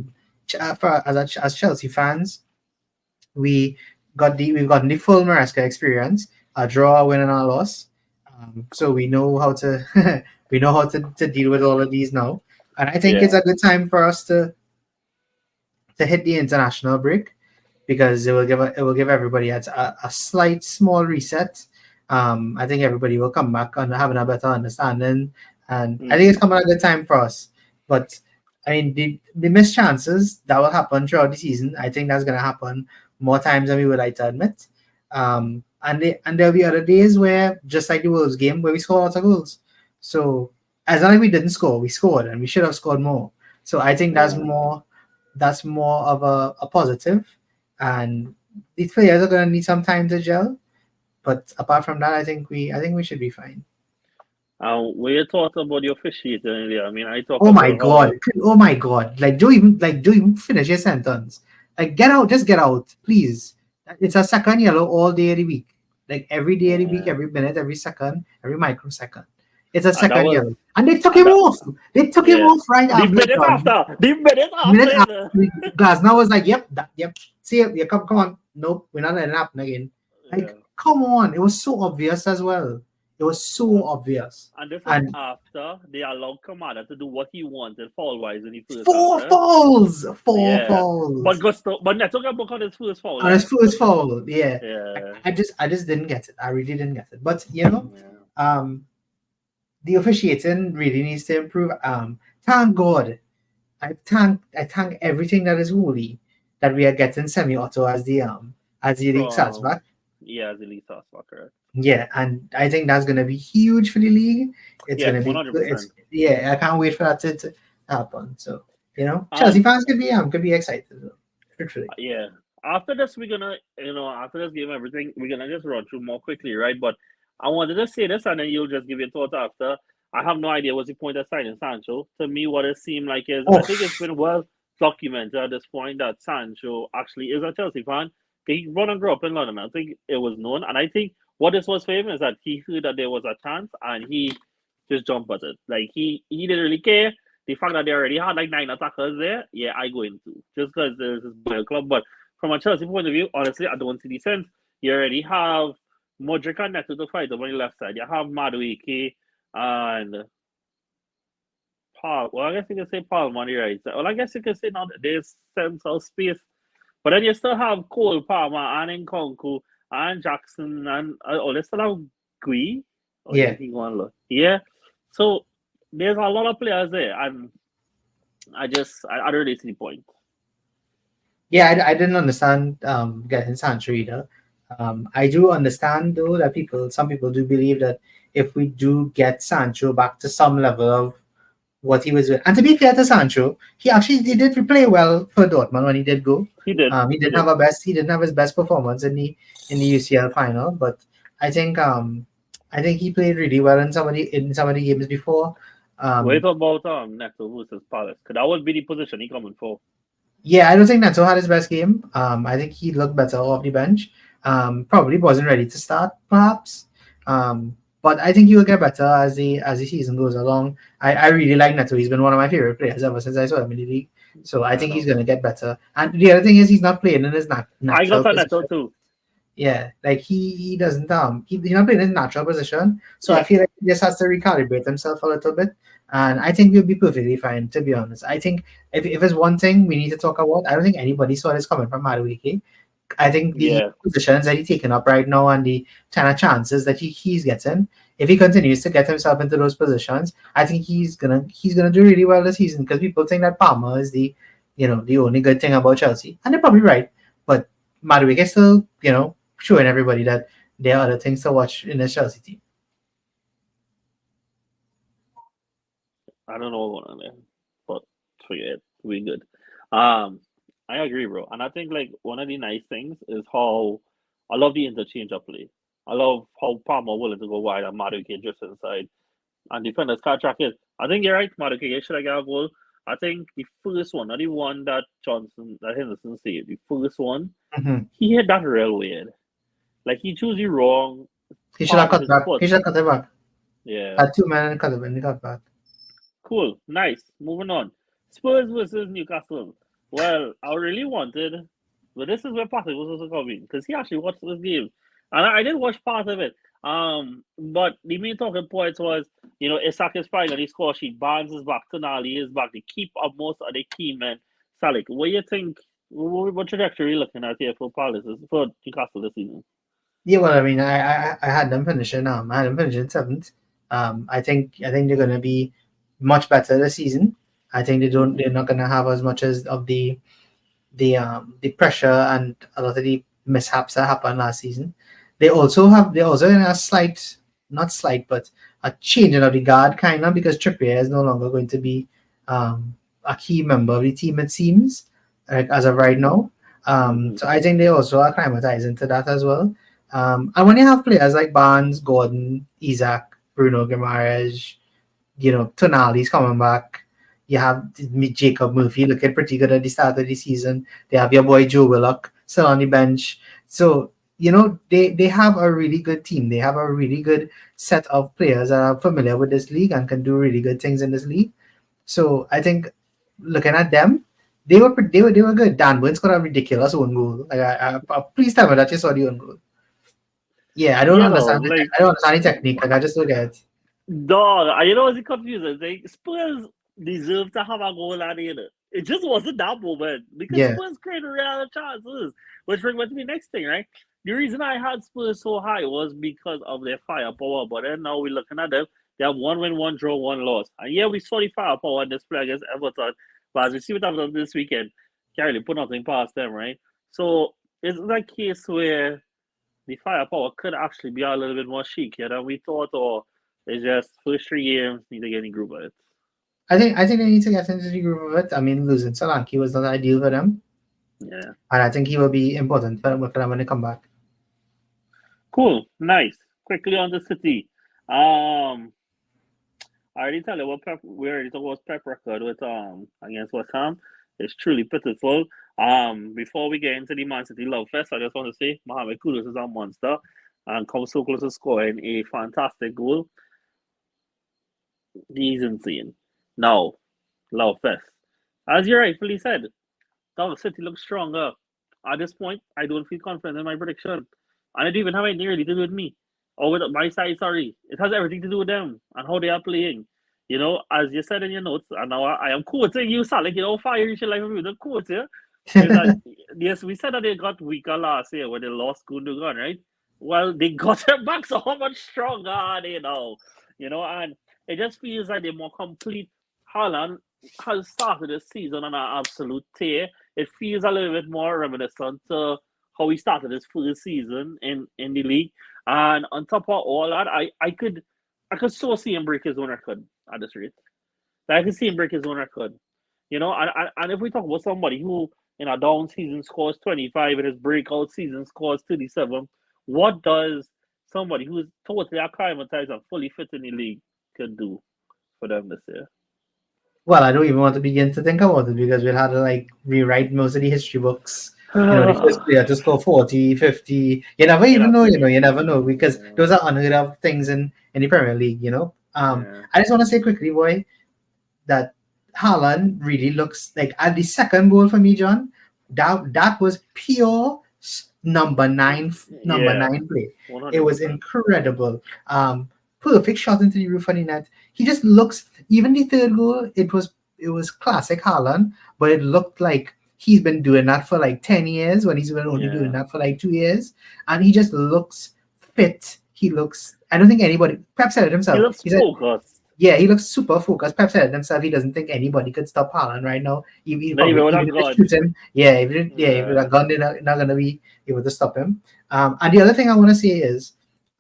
as Chelsea fans, we've gotten the full Maresca experience, a draw, a win, and a loss. So we know how to we know how to deal with all of these now. And I think it's a good time for us to hit the international break because it will give everybody a slight small reset. I think everybody will come back and having a better understanding, and I think it's coming at a good time for us. But I mean, the missed chances that will happen throughout the season. I think that's going to happen more times than we would like to admit. And there'll be other days where, just like the Wolves game, where we score lots of goals. So as long as we didn't score, we scored, and we should have scored more. So I think that's more of a positive, and these players are going to need some time to gel. But apart from that, I think we should be fine. When you talked about the officiating earlier, I mean, I talk Oh my about god! how Oh my god! Don't even finish your sentence. Like get out, just get out, please. It's a second yellow all day of the week. Like every day of the week, every minute, every second, every microsecond. It's a and that second was yellow, and they took and him that off. They took him yeah. off right The after. minute after, the minute Minute after. after, Glasnow was like, "Yep, yep. See it. Yeah, come on. Nope, we're not letting it happen again." Like, Yeah. come on. It was so obvious as well. It was so obvious. And this is And after they allowed Kamada to do what he wanted foul wise in the first four half. fouls, four Yeah. But fouls. Gusto, but let's talk about his first foul. On his first foul, yeah. Yeah. I just didn't get it. I really didn't get it. But Yeah. the officiating really needs to improve. Thank God. I thank everything that is holy that we are getting semi-auto as the league starts From back. yeah, the least correct. Yeah, and I think that's gonna be huge for the league. It's Yeah, gonna be it's 100%. yeah, I can't wait for that to happen. So, Chelsea And fans could be excited, literally. yeah, after this we're gonna after this game everything we're gonna just run through more quickly, right? But I wanted to say this and then you'll just give your thoughts after. I have no idea what's the point of signing Sancho. To me, what it seemed like is Oh, I think it's been well documented at this point that Sancho actually is a Chelsea fan. He born and grew up in London. I think it was known, and I think what this was for him is that he heard that there was a chance and he just jumped at it. Like he didn't really care. The fact that they already had like 9 attackers there, yeah, I go into just because there's this boy club. But from a Chelsea point of view, honestly, I don't see the sense. You already have Modric and Neto to fight over on the left side. You have Madueke and Paul. Well, I guess you can say Paul on the right side. Well, I guess you can say now that there's sense of space. But then you still have Cole Palmer and Nkunku and Jackson and they still have Gui. Oh, yeah. he going look. Yeah. So there's a lot of players there, and I don't really see the point. Yeah, I didn't understand getting Sancho either. I do understand though that some people do believe that if we do get Sancho back to some level of what he was doing, and to be fair to Sancho, he did play well for Dortmund when he did go. He did. He didn't have his best performance in the UCL final, but I think I think he played really well in some of the games before. Wait about Neto versus Palace, because that would be the position he coming for. Yeah, I don't think Neto had his best game. I think he looked better off the bench. Probably wasn't ready to start, perhaps. But I think he will get better as the season goes along. I really like Neto. He's been one of my favorite players ever since I saw him in the league. So I think he's going to get better. And the other thing is he's not playing in his I natural got a position. Neto too. Yeah, like he doesn't he's not playing in his natural position. So I Yeah. feel like he just has to recalibrate himself a little bit. And I think we'll be perfectly fine, to be honest. I think if there's one thing we need to talk about, I don't think anybody saw this coming from Madueke. I think the Yeah. positions that he's taking up right now and the kind of chances that he's getting, if he continues to get himself into those positions, I think he's gonna do really well this season because people think that Palmer is the only good thing about Chelsea, and they're probably right. But Madueke is still showing everybody that there are other things to watch in the Chelsea team. I don't know what on there, but forget it. We good. Um, I agree, bro. And I think like one of the nice things is how I love the interchange of play. I love how Palmer willing to go wide and Madueke just inside. And defenders can't track it. I think you're right, Madueke should have got a goal. I think the first one, not the one that Henderson saved, the first one, Mm-hmm. he hit that real weird. Like he chose the wrong He should have part of cut his back. foot. He should have cut it back. Yeah. Had 2 men and cut it when he cut back. Cool. Nice. Moving on. Spurs versus Newcastle. Well, I really wanted, but this is where Patrick was supposed to come in because he actually watched this game. And I did watch part of it. But the main talking point was, Isak is fine on the score sheet. Barnes is back. Tonali is back. They keep up most of the key men. Salik, what do you think? What trajectory are you looking at here for Palace for Newcastle this season? Yeah, well, I mean, I had them finishing. I had them finishing seventh. I think they're gonna be much better this season. I think Mm-hmm. they're not gonna have as much as of the pressure and a lot of the mishaps that happened last season. They're also in a slight, not slight, but a changing of the guard kind of, because Trippier is no longer going to be a key member of the team, it seems, like, as of right Mm-hmm. now. Mm-hmm. So I think they also are acclimatizing to that as well. And when you have players like Barnes, Gordon, Isaac, Bruno Guimaraes, Tonali's coming back. You have Jacob Murphy looking pretty good at the start of the season. They have your boy Joe Willock still on the bench. So, they have a really good team. They have a really good set of players that are familiar with this league and can do really good things in this league. So I think, looking at them, they were good. Dan Burns got a ridiculous own goal. Like, please tell me that you saw the own goal. Yeah, I don't understand. Like, I don't understand the technique. Like, I just look at it. dog, what's the confusion? Like, Spurs deserve to have a goal at the end. It just wasn't that moment because Yeah. Spurs created real chances. Which brings me to the next thing, right? The reason I had Spurs so high was because of their firepower. But then now we're looking at them. They have one win, one draw, one loss. And yeah, we saw the firepower display against Everton. But as we see what happened this weekend, can't really put nothing past them, right? So it's a case where the firepower could actually be a little bit more chic than we thought, or it's just first 3 games need to get in group of it. I think they need to get into the groove of it. I mean, losing Solanke was not ideal for them, Yeah. and I think he will be important for them when they come back. Cool. Nice. Quickly on the City. Um I already tell you what Pep we already talked about Pep record with against West Ham. It's truly pitiful. Before we get into the Man City love fest, I just want to say Mohamed Kudus is a monster and comes so close to scoring a fantastic goal. He's insane. Now, love fest. As you rightfully said, Tower City looks stronger. At this point, I don't feel confident in my prediction. And it don't even have anything really to do with me. Or with my side, sorry. It has everything to do with them and how they are playing. As you said in your notes, and now I am quoting you, Sal, like, fire you should like with the quote here. Is that, yes, we said that they got weaker last year when they lost Gundogan, right? Well, they got them back, so how much stronger are they now? And it just feels like they're more complete. Haaland has started the season on an absolute tear. It feels a little bit more reminiscent to how he started his first season in the league. And on top of all that, I could so see him break his own record at this rate. Like, I could see him break his own record. And if we talk about somebody who in a down season scores 25 and his breakout season scores 37, what does somebody who is totally acclimatized and fully fit in the league could do for them this year? Well, I don't even want to begin to think about it because we'll have to, like, rewrite most of the history books. The first player to score 40, 50. You never It even has know, to be. you never know, because Yeah. those are unheard of things in the Premier League. Yeah. I just want to say quickly, boy, that Haaland really looks like, at the second goal for me, John. That was pure number Yeah. nine play. It was 100%. incredible. Perfect shot into the roof of the net. He just looks. Even the third goal, it was classic Haaland, but it looked like he's been doing that for like 10 years when he's been only doing Yeah. that for like 2 years, and he just looks fit. He looks. I don't think anybody. Pep said it He himself. looks He said, focused. yeah, he looks super focused. Pep said it himself. He doesn't think anybody could stop Haaland right now. He Not probably, even with a even if they gun. shoot him, yeah, if with Yeah. a gun, they're not going to be able to stop him. And the other thing I want to say is,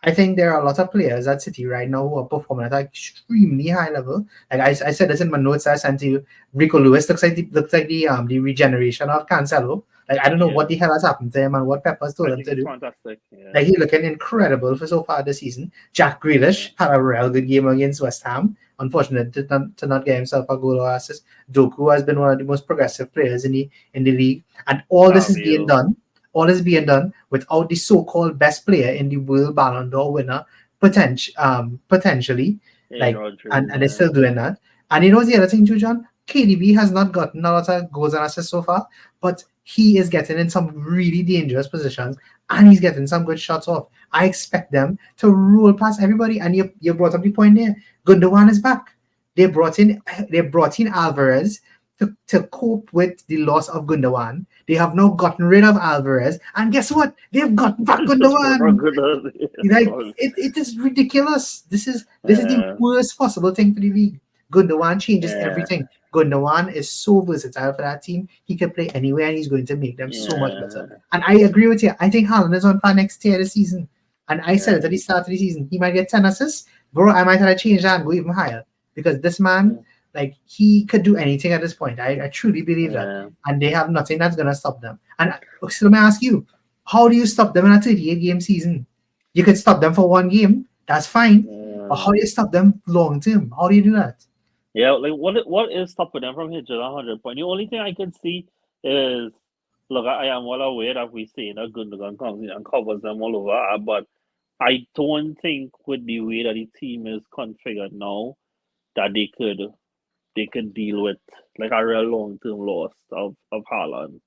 I think there are a lot of players at City right now who are performing at an extremely high level. Like, I said this in my notes I sent to you. Rico Lewis looks like the regeneration of Cancelo. Like, I don't know what Yeah. the hell has happened to him and what Pep has told I him think to he's do. fantastic. Yeah. Like, he's looking incredible for so far this season. Jack Yeah. Grealish had a real good game against West Ham. Unfortunate to not get himself a goal or assist. Doku has been one of the most progressive players in the league, and all this is being Savio. done. All is being done without the so-called best player in the world Ballon d'Or winner potentially, Hey, like, Rodri. and they're Yeah. still doing that. And you know what's the other thing too, John? KDB has not gotten a lot of goals and assists so far, but he is getting in some really dangerous positions and he's getting some good shots off. I expect them to roll past everybody. And you brought up the point there. Gundogan is back. They brought in Alvarez to cope with the loss of Gundogan. They have now gotten rid of Alvarez, and guess what? They've got back Gundogan. Like it is ridiculous. This is the Yeah, worst possible thing for the league. Gundogan changes yeah, everything. Gundogan is so versatile for that team. He can play anywhere, and he's going to make them so much better. yeah, And I agree with you. I think Haaland is on fire next year this season. And I said it yeah. at the start of the season. He might get 10 assists. Bro, I might have to change that and go even higher. Because this man, like, he could do anything at this point. I truly believe that. Yeah. And they have nothing that's going to stop them. And so let me ask you, how do you stop them in a 38-game season? You could stop them for one game. That's fine. But how do you stop them long term? How do you do that? Yeah, like what is stopping them from hitting 100 point? The only thing I can see is, look, I am well aware that we see a Gundogan comes in and covers them all over, but I don't think with the way that the team is configured now that they could deal with like a real long term loss of Haaland.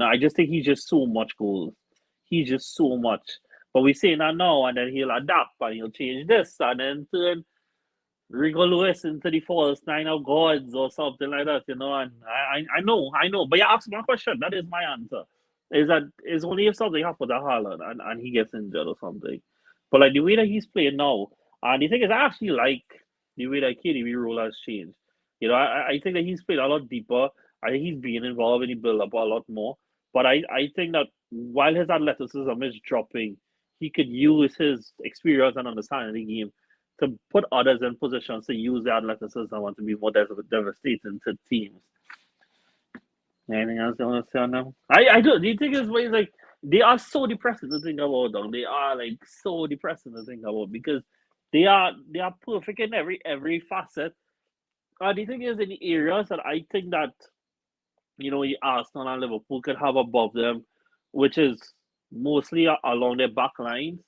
I just think he's just so much goals. He's just so much. But we say that now, and then he'll adapt and he'll change this and then turn Rico Lewis into the false nine of gods or something like that. And I know. But you asked my question. That is my answer. Is that it's only if something happens to Haaland and he gets injured or something. But like the way that he's playing now, and the thing is, I actually like the way that KDB role has changed. I think that he's played a lot deeper. I think he's being involved in the build up a lot more. But I think that while his athleticism is dropping, he could use his experience and understanding of the game to put others in positions to use their athleticism and to be more devastating to teams. Anything else you want to say on them? I do. The thing is, like they are so depressing to think about. Though they are like so depressing to think about because they are perfect in every facet. The thing is, in the areas that I think that the Arsenal and Liverpool could have above them, which is mostly along their back lines,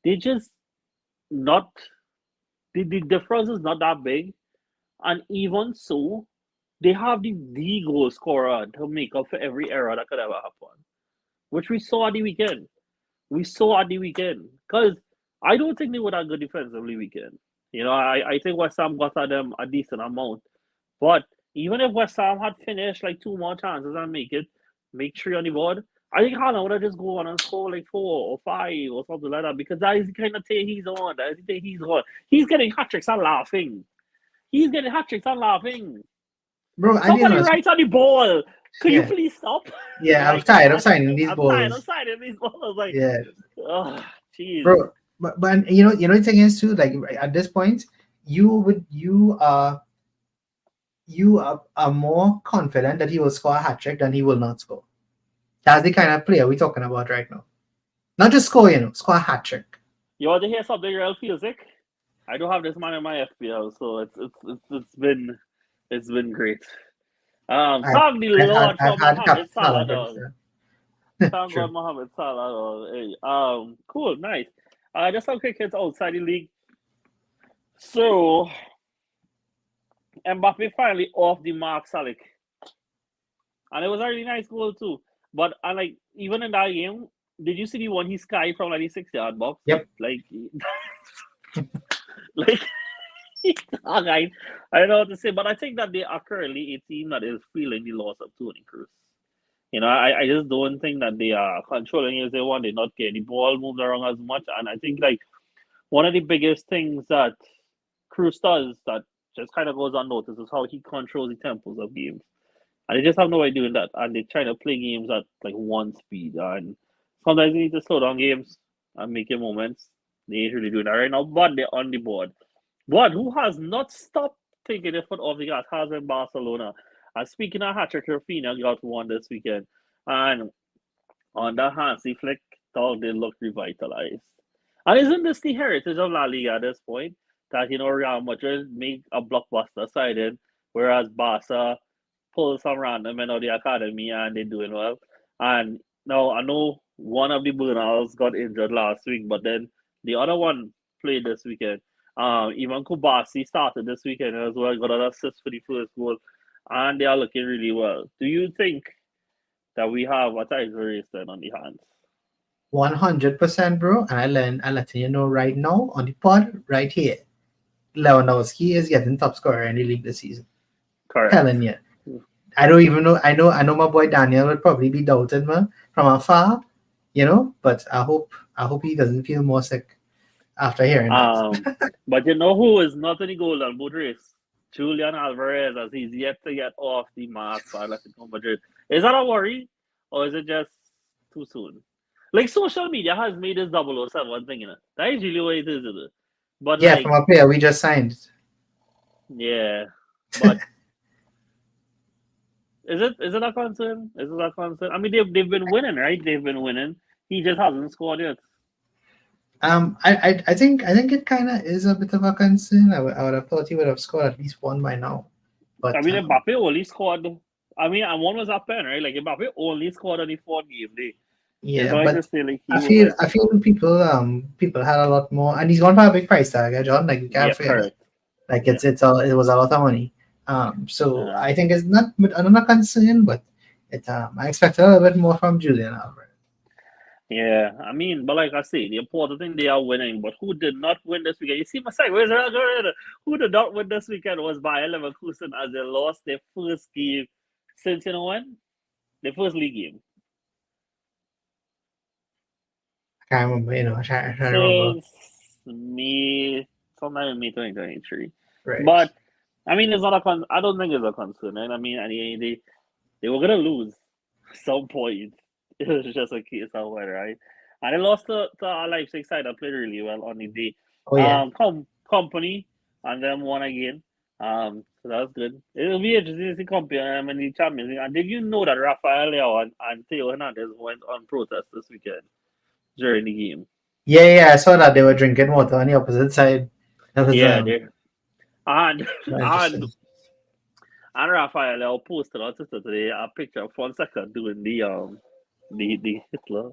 they just not the difference is not that big. And even so, they have the goal scorer to make up for every error that could ever happen, which we saw at the weekend. We saw at the weekend. Because I don't think they were that good defensively weekend. I think West Ham got at them a decent amount. But even if West Ham had finished like two more chances and make three on the board, I think Haaland would have just go on and score like four or five or something like that because that is the kind of thing he's on. That is the thing he's on. He's getting hat tricks and laughing. He's getting hat tricks and laughing. Bro, I mean, Somebody writes on the ball. Could you yeah. please stop? Yeah, I'm Like, tired of God, signing these I'm tired of balls. signing these balls. Like, Yeah, oh, jeez. bro. But the thing is too, like at this point, you are more confident that he will score a hat trick than he will not score. That's the kind of player we're talking about right now. Not just score, score a hat trick. You want to hear something real music? I don't have this man in my FPL, so it's been great. I've Thank the I've had Lord I've for had Mohammed Captain Salah, Haaland dog. Thank True. God Mohammed Salah, dog. Hey, cool, nice. Just some quick hits outside the league. So Mbappe finally off the mark, Salik, and it was a really nice goal too. But like even in that game, did you see the one he skied from like the 6 yard box? Yep. Like, like alright, I don't know what to say, but I think that they are currently a team that is feeling the loss of Tony Cruz. I just don't think that they are controlling it as they want. They're not getting the ball moved around as much, and I think like one of the biggest things that Cruz does that just kind of goes unnoticed is how he controls the tempos of games. And they just have no way doing that. And they try to play games at like one speed. And sometimes you need to slow down games and make your moments. They ain't really doing that right now, but they're on the board. But who has not stopped taking their foot off the gas has been Barcelona. And speaking of hat-trick, Rafinha got one this weekend. And on that Hansi Flick, thought they looked revitalized. And isn't this the heritage of La Liga at this point? That, Real Madrid make a blockbuster signing, whereas Barca pull some random men out of the academy and they're doing well. And now I know one of the Burnals got injured last week, but then the other one played this weekend. Even Kubasi started this weekend as well, got an assist for the first goal, and they are looking really well. Do you think that we have a title race then on the hands? 100%, bro. And I'm letting you know right now on the pod right here. Lewandowski is getting top scorer in the league this season. Correct. Telling you. I don't even know. I know my boy Daniel would probably be doubting me from afar, but I hope he doesn't feel more sick after hearing that. But you know who is not in the golden boot race? Julian Alvarez, as he's yet to get off the mark for Atletico Madrid. Is that a worry, or is it just too soon? Like social media has made this 007 thing, That is really what it is, But Yeah, from a player we just signed. yeah, but is it a concern? Is it a concern? I mean, they've been winning, right? They've been winning. He just hasn't scored yet. I think it kind of is a bit of a concern. I would have thought he would have scored at least one by now, I but mean, Mbappe only scored. I mean, and one was a pen, right? Like Mbappe only scored on the fourth game day. It's yeah, hard to but say like he I was feel like, I feel people had a lot more, and he's going for a big price tag, John. Like you can't yeah, forget that. correct, Like yeah, it was a lot of money. So uh, I think it's not another concern, but I expect a little bit more from Julian Alvarez. yeah. I mean, but like I say, the important thing they are winning. But who did not win this weekend? You see my side. Where's Real Madrid? Who did not win this weekend was Bayer Leverkusen as they lost their first game since when? Their first league game I can't remember, I try to remember. since May, sometime in May 2023. Right. But I mean, it's not a I don't think it's a concern. Right? I mean, at the end of the day, they were gonna lose some point. It was just a case of whether, right? And they lost to our Leipzig side that played really well on the day. Oh yeah. Company and then won again. So that was good. It'll be interesting to see company in the Champions League. And did you know that Rafael Leao and Theo Hernandez went on protest this weekend during the game? Yeah, I saw that they were drinking water on the opposite side. That was Yeah, they and and interesting. and Rafael Leao posted on Twitter today a picture of Fonseca doing the Hitler.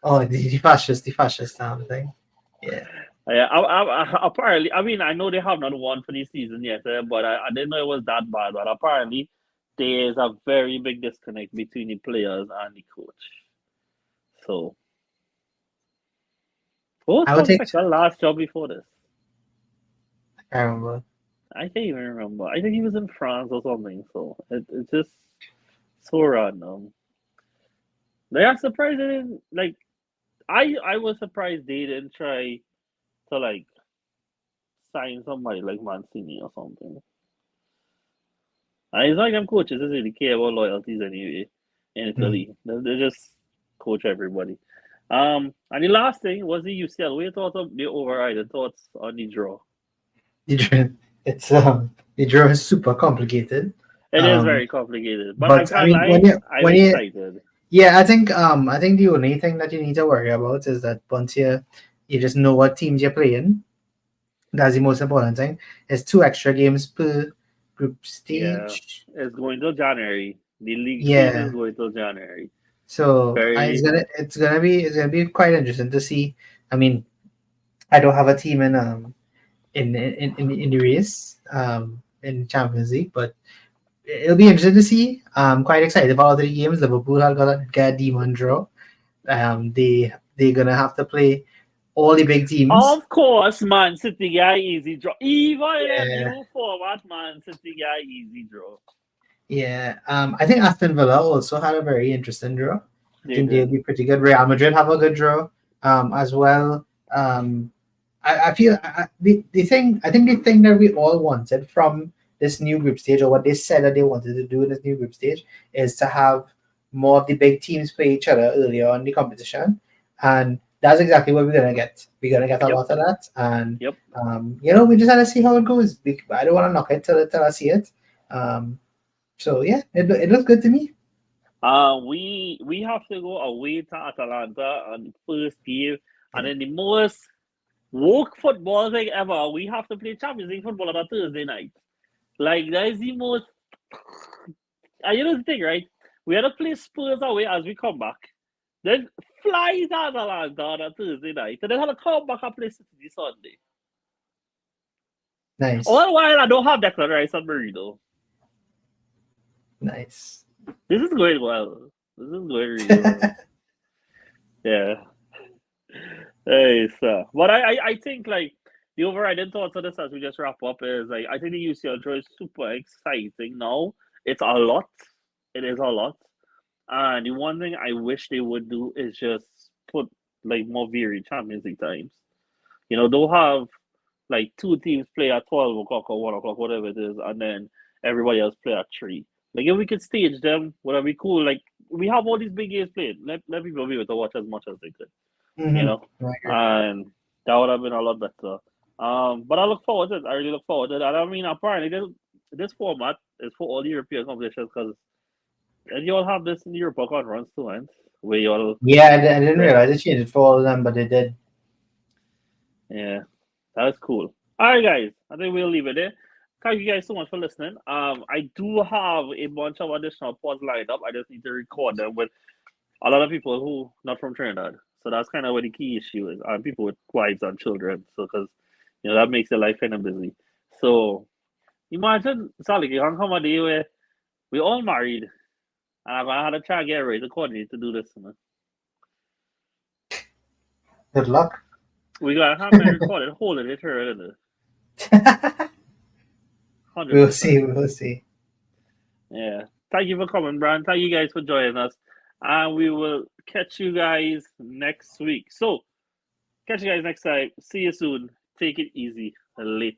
Oh, the fascist thing. Yeah. Yeah, apparently, I mean, I know they have not won for this season yet, but I didn't know it was that bad. But apparently, there is a very big disconnect between the players and the coach. So, what was I would take. Fonseca's last job before this? I remember. I can't even remember. I think he was in France or something. So it's just so random. They are surprised they didn't like. I was surprised they didn't try to sign somebody like Mancini or something. And it's like them coaches doesn't really care about loyalties anyway in Hmm. Italy. They just coach everybody. And the last thing was the UCL. What you thought of the overriding thoughts on the draw? It's the draw is super complicated. It is Um, very complicated, but I but I can't mean, lie, I'm when you excited. yeah, I think the only thing that you need to worry about is that once you just know what teams you're playing. That's the most important thing. It's two extra games per group Yeah, stage. it's going till January. The league season is Yeah. going till January. So Very, it's gonna be quite interesting to see. I mean, I don't have a team in the race in Champions League, but it'll be interesting to see. I'm quite excited about all the games. Liverpool are gonna get a demon draw. They're gonna have to play all the big teams. of course, Man City guy easy draw. Even in a Yeah. new format, Man City guy easy draw. Yeah, I think Aston Villa also had a very interesting draw. I They think they'll did. be pretty good. Real Madrid have a good draw as well. I feel the thing I think the thing that we all wanted from this new group stage, or what they said that they wanted to do in this new group stage, is to have more of the big teams play each other earlier on in the competition, and that's exactly what we're gonna get. We're gonna get a Yep, lot of that, and yep. we just gotta see how it goes. I don't want to knock it till I see it. Um, so yeah, it looks good to me. We have to go away to Atalanta on the first game, and Yeah. then the most woke football thing ever. We have to play Champions League football on a Thursday night. Like that is the most. And you know the thing, right? We had to play Spurs away as we come back. Then fly to Atalanta on a Thursday night, and then have to come back and play City Sunday. Nice, All while I don't have Declan Rice and Marino. nice. This is going well. This is going really well. Yeah. Hey, sir. But I think like the overriding thoughts of this as we just wrap up is like I think the UCL draw is super exciting now. It's a lot. It is a lot. And the one thing I wish they would do is just put like more varied Champions League times. They'll have like two teams play at 12 o'clock or 1 o'clock, whatever it is, and then everybody else play at 3. Like if we could stage them, would that be cool? Like we have all these big games played. Let people be able to watch as much as they could, you know? I agree. And that would have been a lot better. But I look forward to it. I really look forward to it. And I mean, apparently, this format is for all the European competitions because you all have this in the Europa Conference too, man. Where you all, Yeah, I didn't yeah, realize they changed it for all of them, but they did. yeah, that's cool. All right, guys, I think we'll leave it there. Thank you guys so much for listening. I do have a bunch of additional pods lined up. I just need to record them with a lot of people who not from Trinidad. So that's kind of where the key issue is, and people with wives and children. So because that makes their life kind of busy. So imagine, Sally, you can come a day where we all married, and I'm gonna have to try and get ready to coordinate to do this. Good luck. We gotta have my recorded holding it here, isn't it? hundred We'll see. percent. We'll see. Yeah. Thank you for coming, Brian. Thank you guys for joining us, and we will catch you guys next week. So catch you guys next time. See you soon. Take it easy. Later.